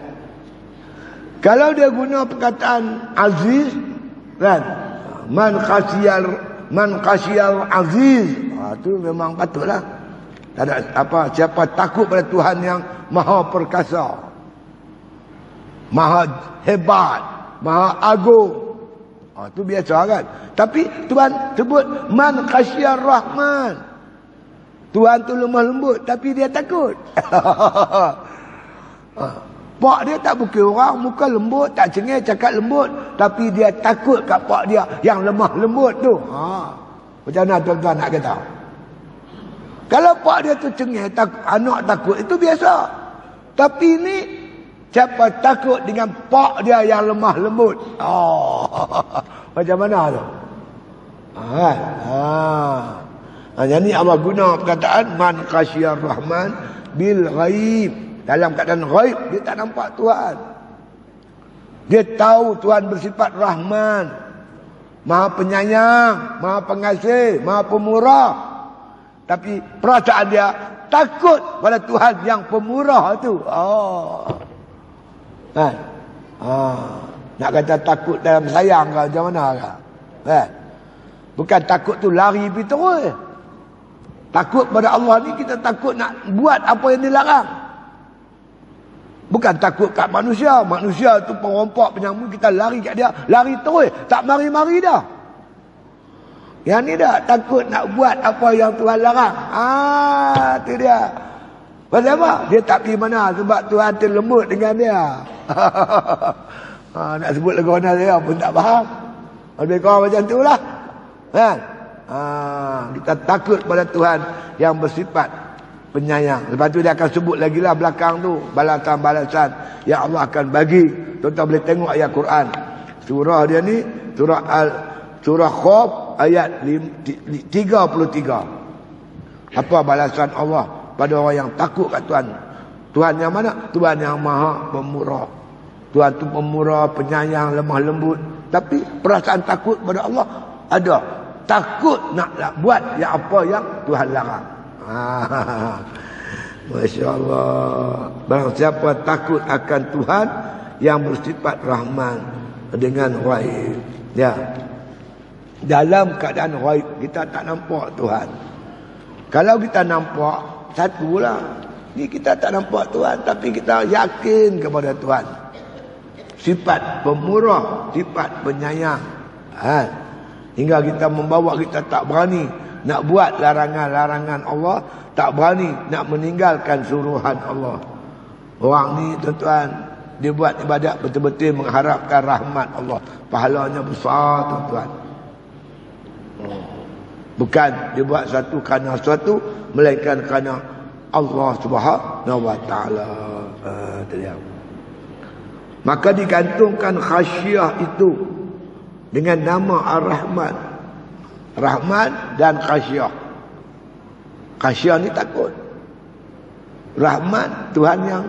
Kalau dia guna perkataan aziz, kan? Man khasiyal aziz. Itu memang patutlah. Tak ada apa, siapa takut pada Tuhan yang maha perkasa, maha hebat, maha agung. Itu biasa kan. Tapi Tuhan sebut man khasyar rahman. Tuhan tu lemah lembut tapi dia takut. Pak dia tak bukit orang, muka lembut, tak cengeng, cakap lembut, tapi dia takut kat pak dia yang lemah lembut tu. Macam mana tuan-tuan nak kata? Kalau pak dia tu cengeng, anak takut, itu biasa. Tapi ni siapa takut dengan pak dia yang lemah lembut? Macam mana tu? Jadi Allah guna perkataan man khasyar rahman bil ghaib. Dalam keadaan ghaib, dia tak nampak Tuhan. Dia tahu Tuhan bersifat Rahman, Maha Penyayang, Maha Pengasih, Maha Pemurah. Tapi perasaan dia takut pada Tuhan yang pemurah tu. Nak kata takut dalam sayang ke macam mana ke? Bukan takut tu lari pergi terus. Takut pada Allah ni kita takut nak buat apa yang dilarang. Bukan takut kat manusia. Manusia tu perompak penyamun, kita lari kat dia, lari terus, tak mari-mari dah. Yang ni dah takut nak buat apa yang Tuhan larang. Tu dia. Pasal apa? Dia tak pergi mana sebab Tuhan terlembut dengan dia. Nak sebut lagu mana dia pun tak faham. Lebih kurang macam tu lah. Kan? Kita takut pada Tuhan yang bersifat penyayang. Lepas tu dia akan sebut lagi lah belakang tu balasan-balasan yang Allah akan bagi. Tuan-tuan boleh tengok ayat Quran. Surah dia ni surah Qaf ayat 33. Apa balasan Allah pada orang yang takut kat Tuhan? Tuhan yang mana? Tuhan yang Maha Pemurah. Tuhan tu pemurah, penyayang, lemah lembut. Tapi perasaan takut pada Allah ada. Takut nak buat yang apa yang Tuhan larang. Masya Allah. Barang siapa takut akan Tuhan yang bersifat Rahman dengan ghaib. Ya. Dalam keadaan ghaib kita tak nampak Tuhan. Kalau kita nampak, satulah. Ni kita tak nampak Tuhan tapi kita yakin kepada Tuhan. Sifat pemurah, sifat penyayang. Hingga kita membawa kita tak berani nak buat larangan-larangan Allah, tak berani nak meninggalkan suruhan Allah. Orang ni tuan-tuan, dia buat ibadat betul-betul mengharapkan rahmat Allah. Pahalanya besar tuan-tuan. Bukan dia buat satu kerana sesuatu, melainkan kerana Allah Subhanahu wa taala. Maka digantungkan khasyah itu dengan nama Ar-Rahman. Rahman dan khasyah. Khasyah ni takut. Rahman Tuhan yang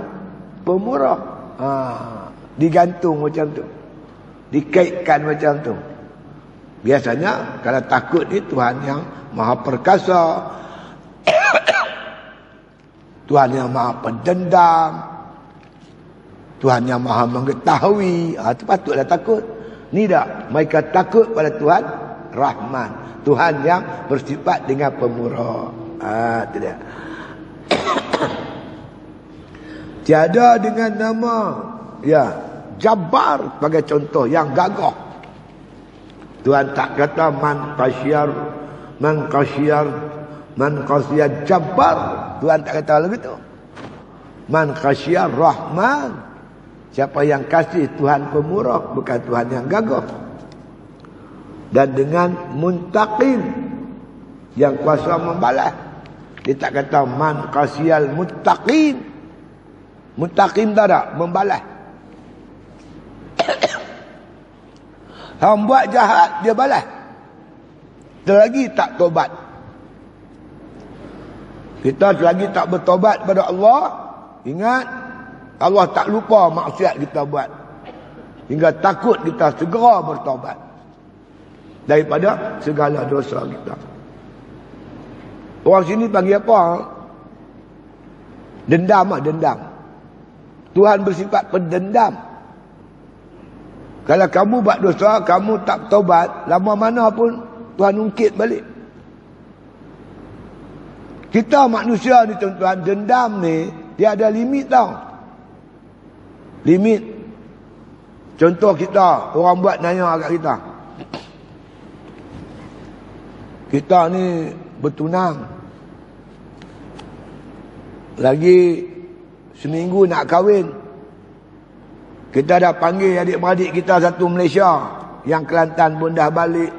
pemurah. Digantung macam tu. Dikaitkan macam tu. Biasanya kalau takut ni Tuhan yang Maha Perkasa. Tuhan yang Maha Pendendam. Tuhan yang Maha Mengetahui. Itu patutlah takut. Ni dah mereka takut pada Tuhan Rahman. Tuhan yang bersifat dengan pemurah. Itu dia. Tiada dengan nama Jabbar sebagai contoh yang gagah. Tuhan tak kata man khasyar Jabbar. Tuhan tak kata begitu. Man khasyar Rahman. Siapa yang kasih Tuhan pemurah, bukan Tuhan yang gagah. Dan dengan muntaqim, yang kuasa membalas. Dia tak kata man kasiyal muttaqin. Muttaqin tak ada, membalas. Hang buat jahat, dia balas. Selagi tak tobat. Kita selagi tak bertobat pada Allah, ingat, Allah tak lupa maksiat kita buat. Hingga takut kita segera bertobat daripada segala dosa kita. Orang sini panggil apa? Dendam. Tuhan bersifat pendendam. Kalau kamu buat dosa, kamu tak taubat, lama mana pun Tuhan ungkit balik. Kita manusia ni tuan-tuan, dendam ni dia ada limit tau. Limit. Contoh kita, orang buat nanya kat kita. Kita ni bertunang. Lagi seminggu nak kahwin. Kita dah panggil adik-beradik kita satu Malaysia. Yang Kelantan pun dah balik.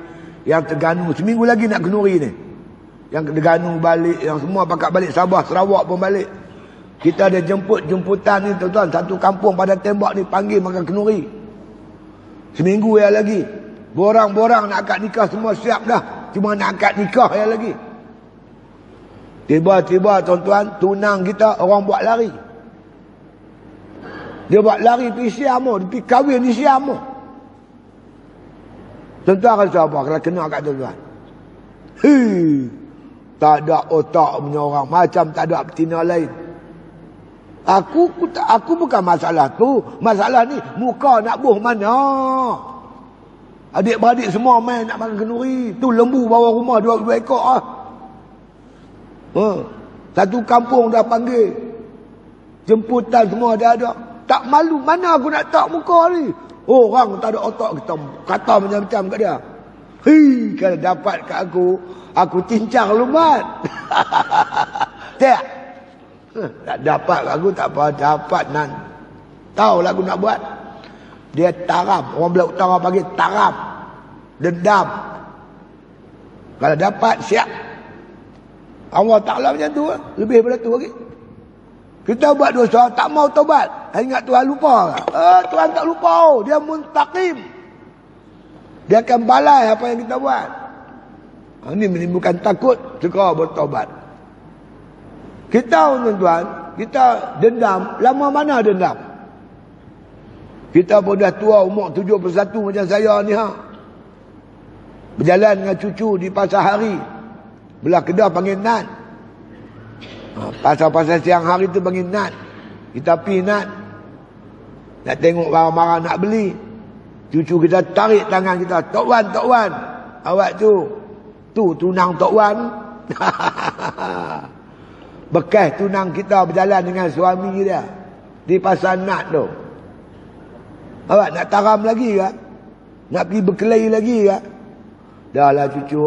Yang Terengganu. Seminggu lagi nak kenduri ni. Yang Terengganu balik. Yang semua pakat balik. Sabah, Sarawak pun balik. Kita ada jemputan ni tuan-tuan. Satu kampung pada tembak ni panggil makan kenduri. Seminggu yang lagi. Borang-borang nak akad nikah semua siap dah. Cuma nak akad nikah yang lagi. Tiba-tiba tuan-tuan, tunang kita orang buat lari. Dia buat lari pergi Siam, dia pergi kahwin di Siam. Tuan-tuan rasa apa kalau kena kat tuan-tuan? Tak ada otak punya orang, macam tak ada betina lain. Aku bukan masalah tu. Masalah ni muka nak buh mana? Adik-beradik semua main nak makan kenduri. Tu lembu bawah rumah 2 ekor ah. Satu kampung dah panggil. Jemputan semua dah ada. Tak malu, mana aku nak tak muka ni? Orang tak ada otak, kita kata macam-macam kat dia. Kalau dapat kat aku cincang lumat. Tak? Tak dapat kat aku tak apa, dapat nan. Tahu lah aku nak buat. Dia taram, orang belah utara panggil taram. Dendam. Kalau dapat siap. Allah Ta'ala macam tu, lebih daripada tu lagi. Kita buat dosa, tak mau taubat. Ingat Tuhan lupa. Tuhan tak lupa. Dia muntaqim. Dia akan balai apa yang kita buat. Ini menimbulkan takut, segera bertaubat. Kita tuan-tuan, kita dendam. Lama mana dendam? Kita pun dah tua, umur 71 macam saya ni. Berjalan dengan cucu di pasar hari. Belah Kedah panggil Nat. Pasal-pasal siang hari tu panggil Nat. Kita pergi Nat. Nak tengok barang-barang nak beli. Cucu kita tarik tangan kita. Tok Wan. Awak tu tunang Tok Wan. Bekas tunang kita berjalan dengan suami dia. Di pasar Nat tu. Awak nak taram lagi ke? Nak pergi berkelahi lagi ke? Dah lah cucu.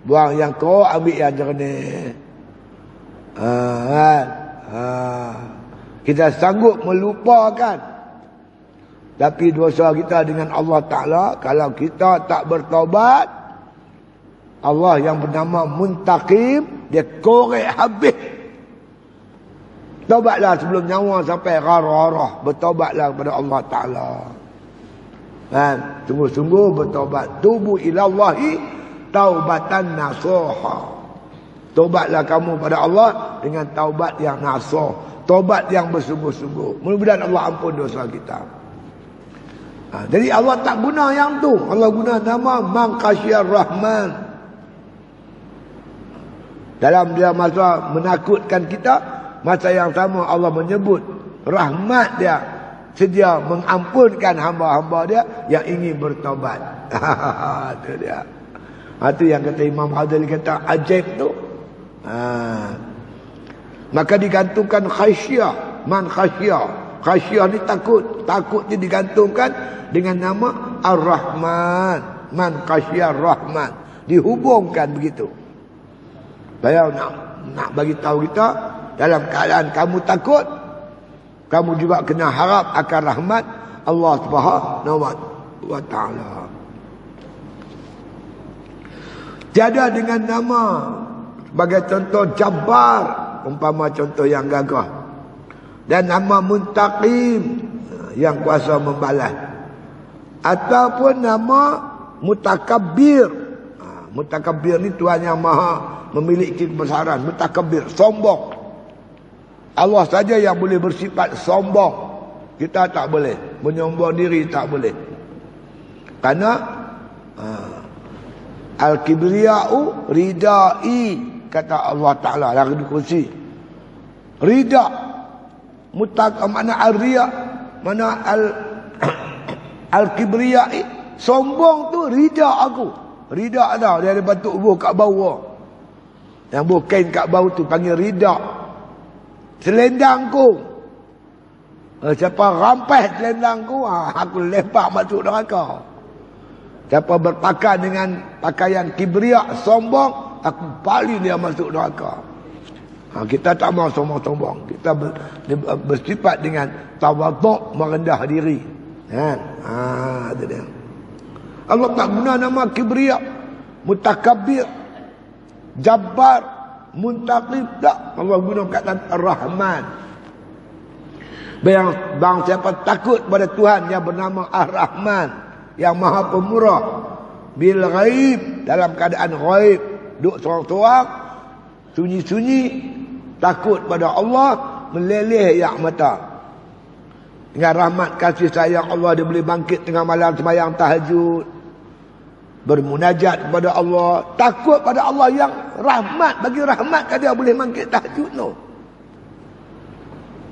Buang yang kau, ambil yang jernih. Kita sanggup melupakan. Tapi dosa kita dengan Allah Ta'ala, kalau kita tak bertaubat, Allah yang bernama Muntaqim, dia korek habis. Taubatlah sebelum nyawa sampai rarah. Bertaubatlah kepada Allah Ta'ala. Sungguh-sungguh bertaubat. Tubu ilallahi taubatan nasuha. Taubatlah kamu pada Allah dengan taubat yang nasuh. Taubat yang bersungguh-sungguh. Mudah-mudahan Allah ampun dosa kita. Jadi Allah tak guna yang tu. Allah guna nama Man Khasyar Rahman. Dalam dia masa menakutkan kita, masa yang sama Allah menyebut rahmat dia, sedia mengampunkan hamba-hamba dia yang ingin bertaubat. Itu dia. Itu yang kata Imam Ghazali kata ajaib tu. Maka digantungkan khasyah, man khasyah. Khasyah ni takut. Takut ni digantungkan dengan nama Ar-Rahman. Man khasyar Rahman. Dihubungkan begitu. Saya nak bagi tahu kita, dalam keadaan kamu takut, kamu juga kena harap akan rahmat Allah Subhanahu wa Ta'ala. Tiada dengan nama sebagai contoh Jabbar, umpama contoh yang gagah, dan nama Muntaqim yang kuasa membalas, ataupun nama Mutakabbir. Mutakabbir ni Tuhan yang maha memiliki kebesaran. Mutakabbir, sombong. Allah saja yang boleh bersifat sombong. Kita tak boleh. Menyombong diri tak boleh. Karena Al-Kibriya'u ridai, kata Allah Ta'ala dalam Al-Qursi. Rida. Mana al-riya, mana Al-kibriya, sombong tu rida aku. Rida tau, dia ada batu ubuh kat bawah. Yang buah kain kat bawah tu panggil rida. Selendangku. Siapa rampas selendangku, aku lepak masuk neraka. Siapa berpakaian dengan pakaian kibriya, sombong, aku paling dia masuk neraka. Kita tak mau sombong-sombong. Kita bersifat dengan tawaduk, merendah diri. Itu dia. Allah tak guna nama kibriya, mutakabbir, jabbar, muntaqib. Tak. Allah guna kata Ar-Rahman. Bang siapa takut pada Tuhan yang bernama Ar-Rahman, yang Maha Pemurah, bil ghaib, dalam keadaan ghaib, duduk seorang-seorang, sunyi-sunyi, takut pada Allah, meleleh yak mata. Dengan rahmat kasih sayang Allah, dia boleh bangkit tengah malam sembahyang tahajud, bermunajat kepada Allah, takut pada Allah yang rahmat, bagi rahmat kan dia boleh bangkit tahajud no.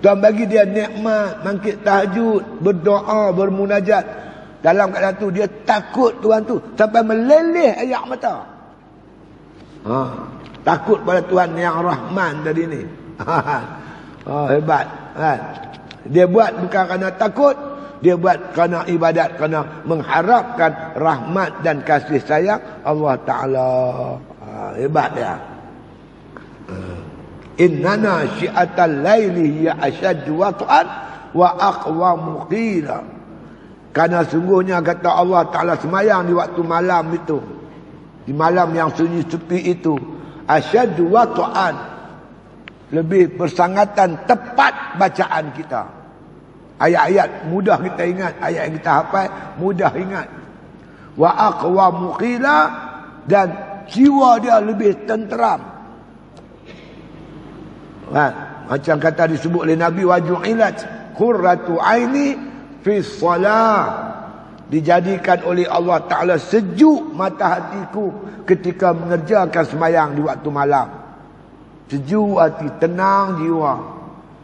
Dan bagi dia nikmat bangkit tahajud, berdoa, bermunajat. Dalam keadaan tu dia takut Tuhan tu sampai meleleh air mata. Takut pada Tuhan yang Rahman tadi ni. Hebat kan? Dia buat bukan kerana takut, dia buat kerana ibadat, kerana mengharapkan rahmat dan kasih sayang Allah Ta'ala. Hebat dia. Innana syi'atal laili hiya asyaddu wat'an wa aqwamu qila. Karena sungguhnya kata Allah Ta'ala, semayang di waktu malam itu, di malam yang sunyi sepi itu, asyaddu wat'an, lebih bersangatan tepat bacaan kita. Ayat-ayat mudah kita ingat, ayat yang kita hafal mudah ingat. Wa aqwamu qila, dan jiwa dia lebih tenteram. Macam kata disebut oleh Nabi, waju'ilat qurratu aini fi shalah, dijadikan oleh Allah Ta'ala sejuk mata hatiku ketika mengerjakan sembahyang di waktu malam. Sejuk hati, tenang jiwa,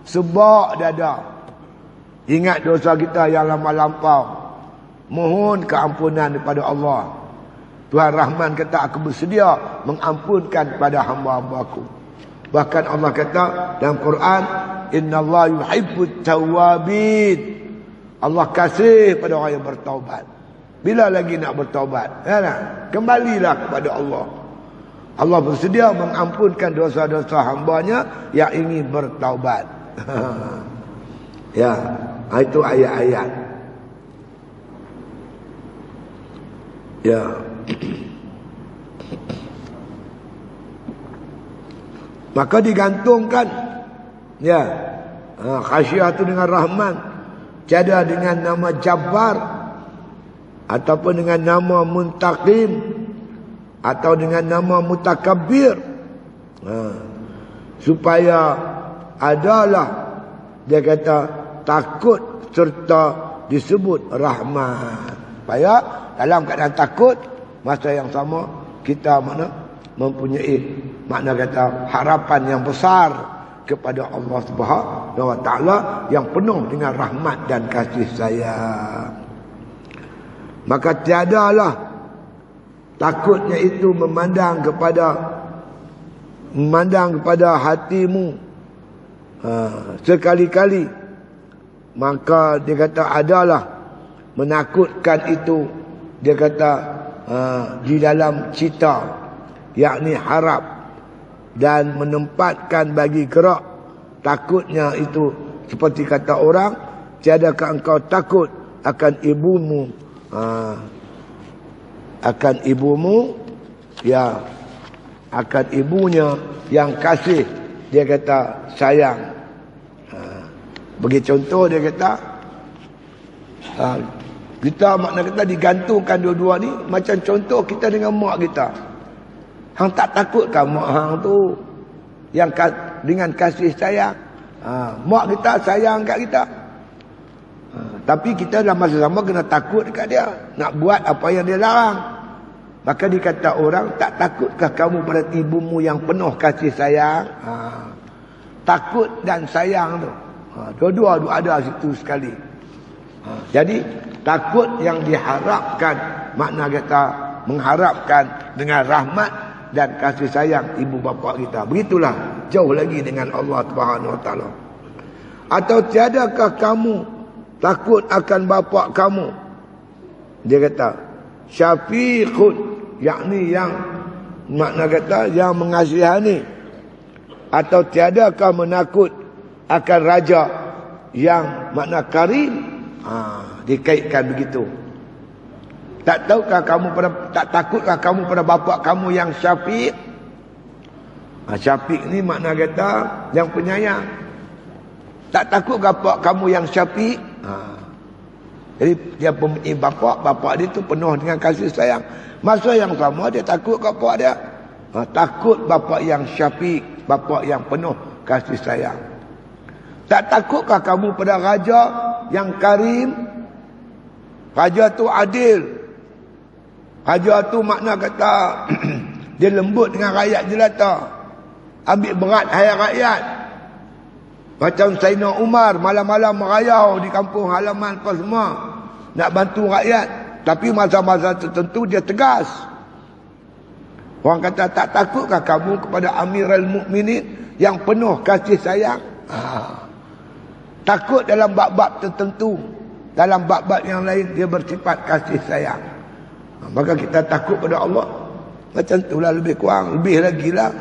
sebab dada. Ingat dosa kita yang lampau-lampau, mohon keampunan daripada Allah. Tuhan Rahman kata, aku bersedia mengampunkan kepada hamba-hambaku. Bahkan Allah kata dalam Quran, innallaha yuhibbut tawwabin. Allah kasih pada orang yang bertaubat. Bila lagi nak bertaubat? Kembalilah kepada Allah. Allah bersedia mengampunkan dosa-dosa hambanya yang ingin bertaubat. Ya, itu ayat-ayat. Ya. Maka digantungkan, ya, khasyah itu dengan Rahman, tiada dengan nama Jabbar, ataupun dengan nama Muntaqim, atau dengan nama Mutakabbir, supaya adalah, dia kata, takut serta disebut Rahman. Supaya dalam keadaan takut, masa yang sama kita mempunyai makna kata harapan yang besar kepada Allah Subhanahu wa Ta'ala yang penuh dengan rahmat dan kasih sayang. Maka tiadalah takutnya itu memandang kepada hatimu sekali-kali. Maka dia kata adalah menakutkan itu, dia kata di dalam cita, yakni harap, dan menempatkan bagi gerak takutnya itu, seperti kata orang, tiadakah engkau takut akan ibumu, akan ibumu, ya, akan ibunya yang kasih, dia kata sayang. Bagi contoh, dia kata kita makna kita digantungkan dua-dua ni, macam contoh kita dengan mak kita. Hang tak takutkah mak hang tu yang dengan kasih sayang? Mak kita sayang kat kita. Tapi kita dalam masa sama kena takut dekat dia, nak buat apa yang dia larang. Maka dikata orang, tak takutkah kamu pada ibumu yang penuh kasih sayang? Takut dan sayang tu, dua-dua ada situ sekali. Jadi takut yang diharapkan, makna kata mengharapkan dengan rahmat dan kasih sayang ibu bapa kita. Begitulah jauh lagi dengan Allah Subhanahu wa taala. Atau tiadakah kamu takut akan bapa kamu? Dia kata syafiqun, yakni yang makna kata yang mengasihani. Atau tiadakah menakut akan raja yang makna karim? Dikaitkan begitu. Tak takutkah kamu pada bapa kamu yang syafiq? Syafiq ni makna kata yang penyayang. Tak takutkah bapa kamu yang syafiq? Jadi dia mempunyai bapa dia tu penuh dengan kasih sayang. Masa yang sama dia takut bapa dia. Takut bapa yang syafiq, bapa yang penuh kasih sayang. Tak takutkah kamu pada raja yang karim? Raja tu adil. Raja tu makna kata dia lembut dengan rakyat jelata. Ambil berat hayat rakyat. Macam Sayyidina Umar malam-malam merayau di kampung halaman apa semua. Nak bantu rakyat. Tapi masa-masa tertentu dia tegas. Orang kata tak takutkah kamu kepada Amirul Mukminin yang penuh kasih sayang? Takut dalam bab-bab tertentu. Dalam bab-bab yang lain dia bersifat kasih sayang. Maka kita takut pada Allah. Macam itulah lebih kurang. Lebih lagi lah.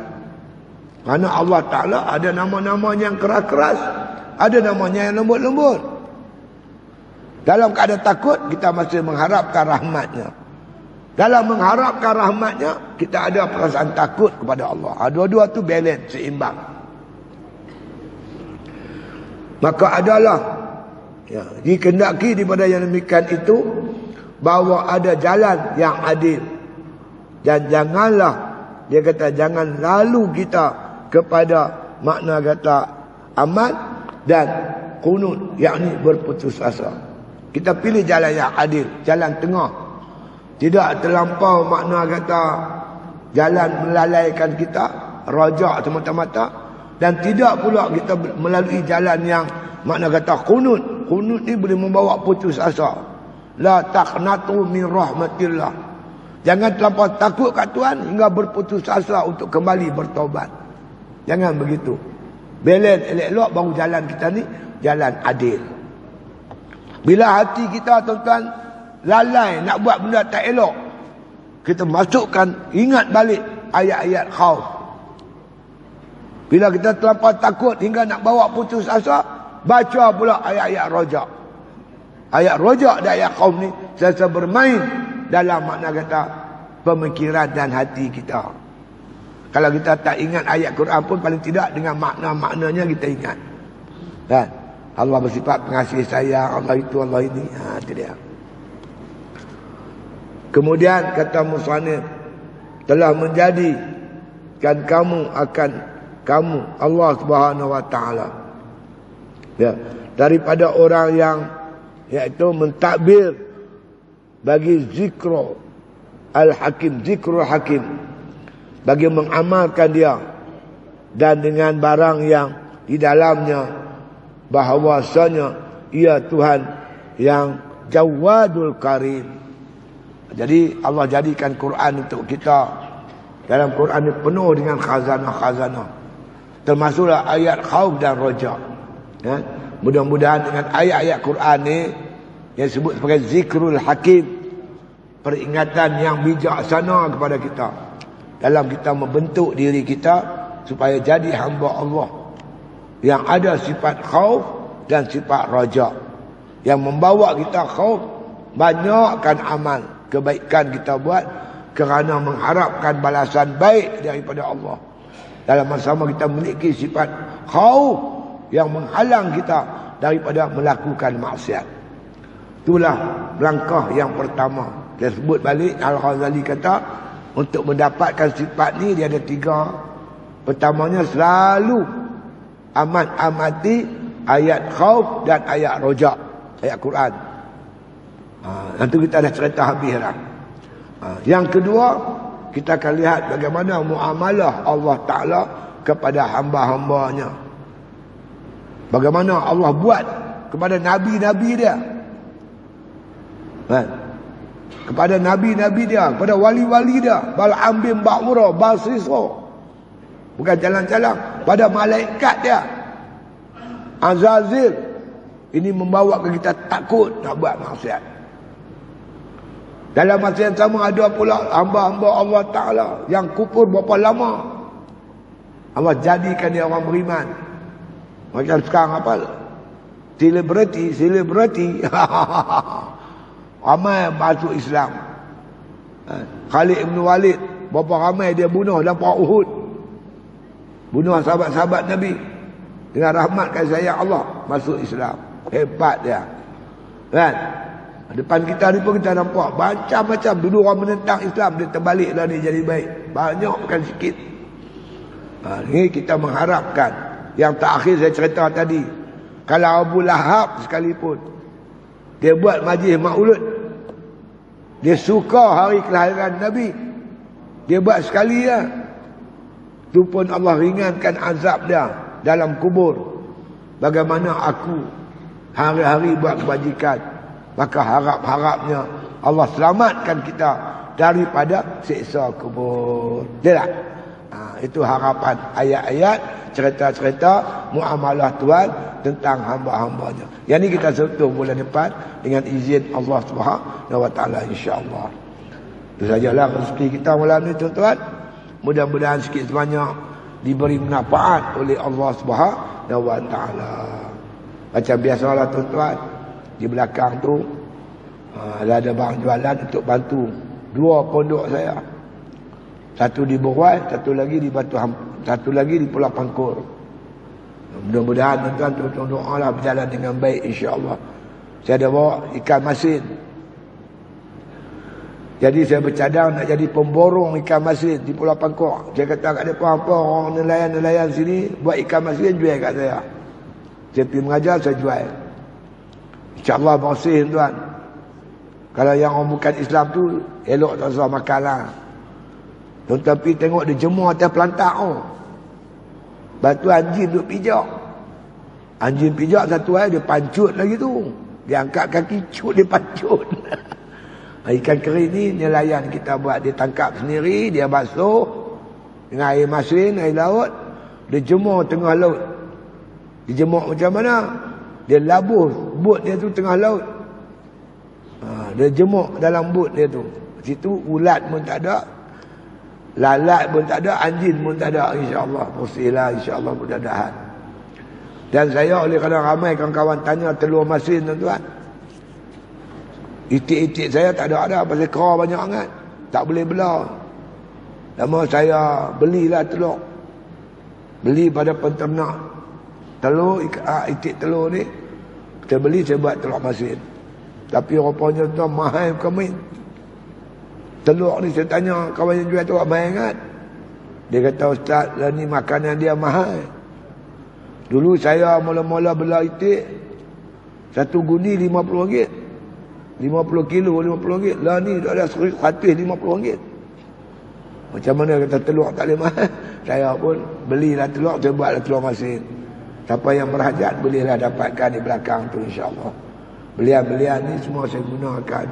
Kerana Allah Ta'ala ada nama-namanya yang keras-keras. Ada namanya yang lembut-lembut. Dalam keadaan takut kita masih mengharapkan rahmatnya. Dalam mengharapkan rahmatnya kita ada perasaan takut kepada Allah. Dua-dua tu balance, seimbang. Maka adalah dikendaki daripada yang demikian itu bahawa ada jalan yang adil. Dan janganlah, dia kata jangan lalu kita kepada makna kata amal dan kunut, yakni berputus asa. Kita pilih jalan yang adil, jalan tengah. Tidak terlampau makna kata jalan melalaikan kita, rajak semata-mata. Dan tidak pula kita melalui jalan yang makna kata kunut. Kunut ni boleh membawa putus asa. La taqnatu min rahmatillah. Jangan terlampau takut kat Tuhan hingga berputus asa untuk kembali bertaubat. Jangan begitu. Balance elok-elok baru jalan kita ni jalan adil. Bila hati kita tuan-tuan lalai nak buat benda tak elok, kita masukkan, ingat balik ayat-ayat khauf. Bila kita terlampau takut hingga nak bawa putus asa, baca pula ayat-ayat rojak. Ayat rojak dan ayat khauf ni sentiasa bermain dalam makna kata pemikiran dan hati kita. Kalau kita tak ingat ayat Quran pun paling tidak dengan makna-maknanya kita ingat. Kan? Allah bersifat pengasih sayang, Allah itu, Allah ini. Itu dia. Kemudian kata musannif, telah menjadikan kamu akan kamu Allah Subhanahu wa taala. Ya, daripada orang yang iaitu mentadbir bagi zikru al-hakim, zikrul hakim, bagi mengamalkan dia dan dengan barang yang di dalamnya bahawasanya ia Tuhan yang Jawadul Karim. Jadi Allah jadikan Quran untuk kita. Dalam Quran ini penuh dengan khazanah-khazanah. Termasuklah ayat khauf dan roja. Ya? Mudah-mudahan dengan ayat-ayat Quran ni yang disebut sebagai zikrul hakim, peringatan yang bijaksana kepada kita dalam kita membentuk diri kita supaya jadi hamba Allah yang ada sifat khauf dan sifat raja, yang membawa kita khauf, banyakkan amal kebaikan kita buat kerana mengharapkan balasan baik daripada Allah. Dalam masa sama kita memiliki sifat khauf yang menghalang kita daripada melakukan maksiat. Itulah langkah yang pertama. Dia sebut balik, Al-Ghazali kata untuk mendapatkan sifat ni dia ada 3. Pertamanya selalu amati ayat khauf dan ayat rojak, ayat Quran. Nanti kita dah cerita habis dah. Yang kedua, kita akan lihat bagaimana muamalah Allah Ta'ala kepada hamba-hambanya. Bagaimana Allah buat kepada nabi-nabi dia. Kepada nabi-nabi dia, kepada wali-wali dia, Bal'am bin Ba'ura, Basisra, bukan jalan-jalan, pada malaikat dia, Azazil. Ini membawa kita takut nak buat maksiat. Dalam masa yang sama ada pula hamba-hamba Allah Ta'ala yang kufur berapa lama, Allah jadikan dia orang beriman. Macam sekarang apa? Selebriti ramai masuk Islam. Khalid bin Walid, berapa ramai dia bunuh dalam perang Uhud. Bunuh sahabat-sahabat Nabi. Dengan rahmat kasih sayang Allah, masuk Islam. Hebat dia. Kan? Depan kita ni pun kita nampak macam-macam. Dulu orang menentang Islam, dia terbaliklah dia jadi baik. Banyak bukan sikit. Ini kita mengharapkan. Yang terakhir saya cerita tadi, kalau Abu Lahab sekalipun dia buat majlis maulud, dia suka hari kelahiran Nabi, dia buat sekali lah, tu pun Allah ringankan azab dia dalam kubur. Bagaimana aku hari-hari buat kebajikan, maka harap-harapnya Allah selamatkan kita daripada siksa kubur. Dia tak? Itu harapan ayat-ayat, cerita-cerita muamalah Tuhan tentang hamba-hambanya. Yang ini kita sentuh bulan depan dengan izin Allah Subhanahu wa taala, insya-Allah. Itu sajalah rezeki kita malam ni, tuan-tuan. Mudah-mudahan sikit sebanyak diberi manfaat oleh Allah Subhanahu wa taala. Macam biasalah tuan-tuan, di belakang tu ada barang jualan untuk bantu dua pondok saya. Satu di Borwai, satu lagi di satu lagi di Pulau Pangkor. Mudah-mudahan tuan-tuan tolong doalah berjalan dengan baik, insya-Allah. Saya ada bawa ikan masin. Jadi saya bercadang nak jadi pemborong ikan masin di Pulau Pangkor. Saya kata kat depan apa orang nelayan-nelayan sini buat ikan masin jual kat saya. Saya pergi mengajar, saya jual. Insya-Allah bersih tuan. Kalau yang orang bukan Islam tu elok tak usah makanlah. Tapi tengok dia jemur atas pelantak tu. Batu anjing duduk pijak. Anjing pijak satu hari dia pancut lagi tu. Dia angkat kaki cut, dia pancut. Ikan kering ni nelayan kita buat. Dia tangkap sendiri, dia basuh dengan air masin, air laut. Dia jemur tengah laut. Dia jemur macam mana? Dia labuh bot dia tu tengah laut. Dia jemur dalam bot dia tu. Situ ulat pun tak ada, lalat pun tak ada, anjing pun tak ada, insya-Allah. Bersihlah, insya-Allah, mudah-mudahan. Dan saya oleh kerana ramai kawan-kawan tanya telur masin tuan-tuan, itik-itik saya tak ada pasal kera banyak sangat, tak boleh belah. Lama saya belilah telur, beli pada penternak telur, itik telur ni kita beli, saya buat telur masin. Tapi rupanya tu mahal bukan main. Telur ni saya tanya kawan yang jual telur, mahal sangat. Dia kata, ustaz, lah ni makanan dia mahal. Dulu saya mula-mula bela itik, satu gundi RM50. 50 kilo RM50. Lah ni ada RM150. Macam mana kata telur tak boleh mahal? Saya pun belilah telur, saya buatlah telur masin. Siapa yang berhajat bolehlah dapatkan di belakang tu, insya-Allah. Belian-belian ni semua saya gunakan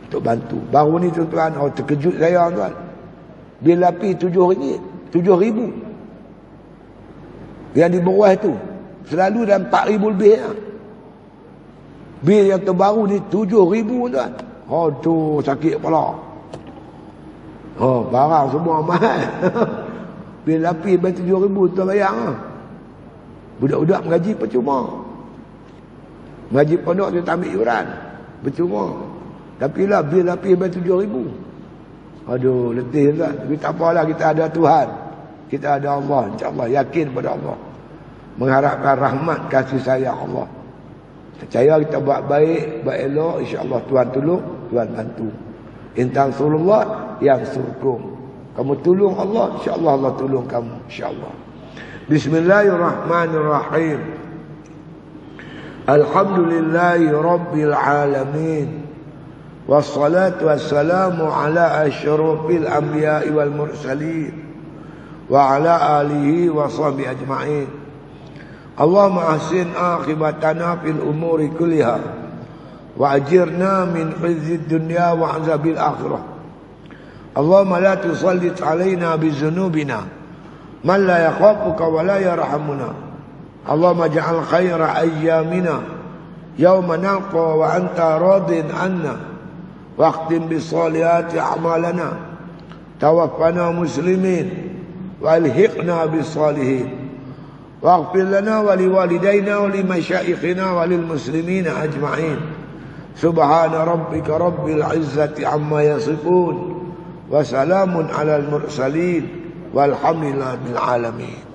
untuk bantu. Baru ni tuan-tuan, terkejut saya tuan. Bil api RM7, 7,000. Yang di bawah tu selalu dalam 4,000 lebih lah. Bil yang terbaru ni 7,000 tuan. Aduh, sakit kepala. Barang semua mahal. Bil api 7,000 tuan bayang lah. Budak-budak mengaji percuma. Mengaji pondok dia tak ambil yuran, percuma. Tapi lah bil api 7,000. Aduh, letih tuan. Tapi tak apalah, kita ada Tuhan, kita ada Allah, insya-Allah, yakin pada Allah, mengharapkan rahmat kasih sayang Allah. Percaya kita buat baik, buat elok, insya-Allah Tuhan tolong, Tuhan bantu. Intan surullah yang surkum. Kamu tolong Allah, insya-Allah Allah tolong kamu, insya-Allah. Bismillahirrahmanirrahim. Alhamdulillahi rabbil alamin. Wassalatu wassalamu ala asyrafil anbiya'i wal mursalin wa ala alihi wa sahbihi ajma'in. Allahumma ahsin akhibatana fil umuri kulliha وأجرنا من خزي الدنيا وعذاب الآخرة. اللهم لا تسلط علينا بذنوبنا من لا يخافك ولا يرحمنا. اللهم اجعل خير أيامنا يوم نلقى وأنت راض عنا، واختم بالصالحات أعمالنا، توفنا مسلمين والحقنا بالصالحين، واغفر لنا ولوالدينا ولمشايخنا وللمسلمين أجمعين. سبحان ربك رب العزة عما يصفون وسلام على المرسلين والحمد لله بالعالمين.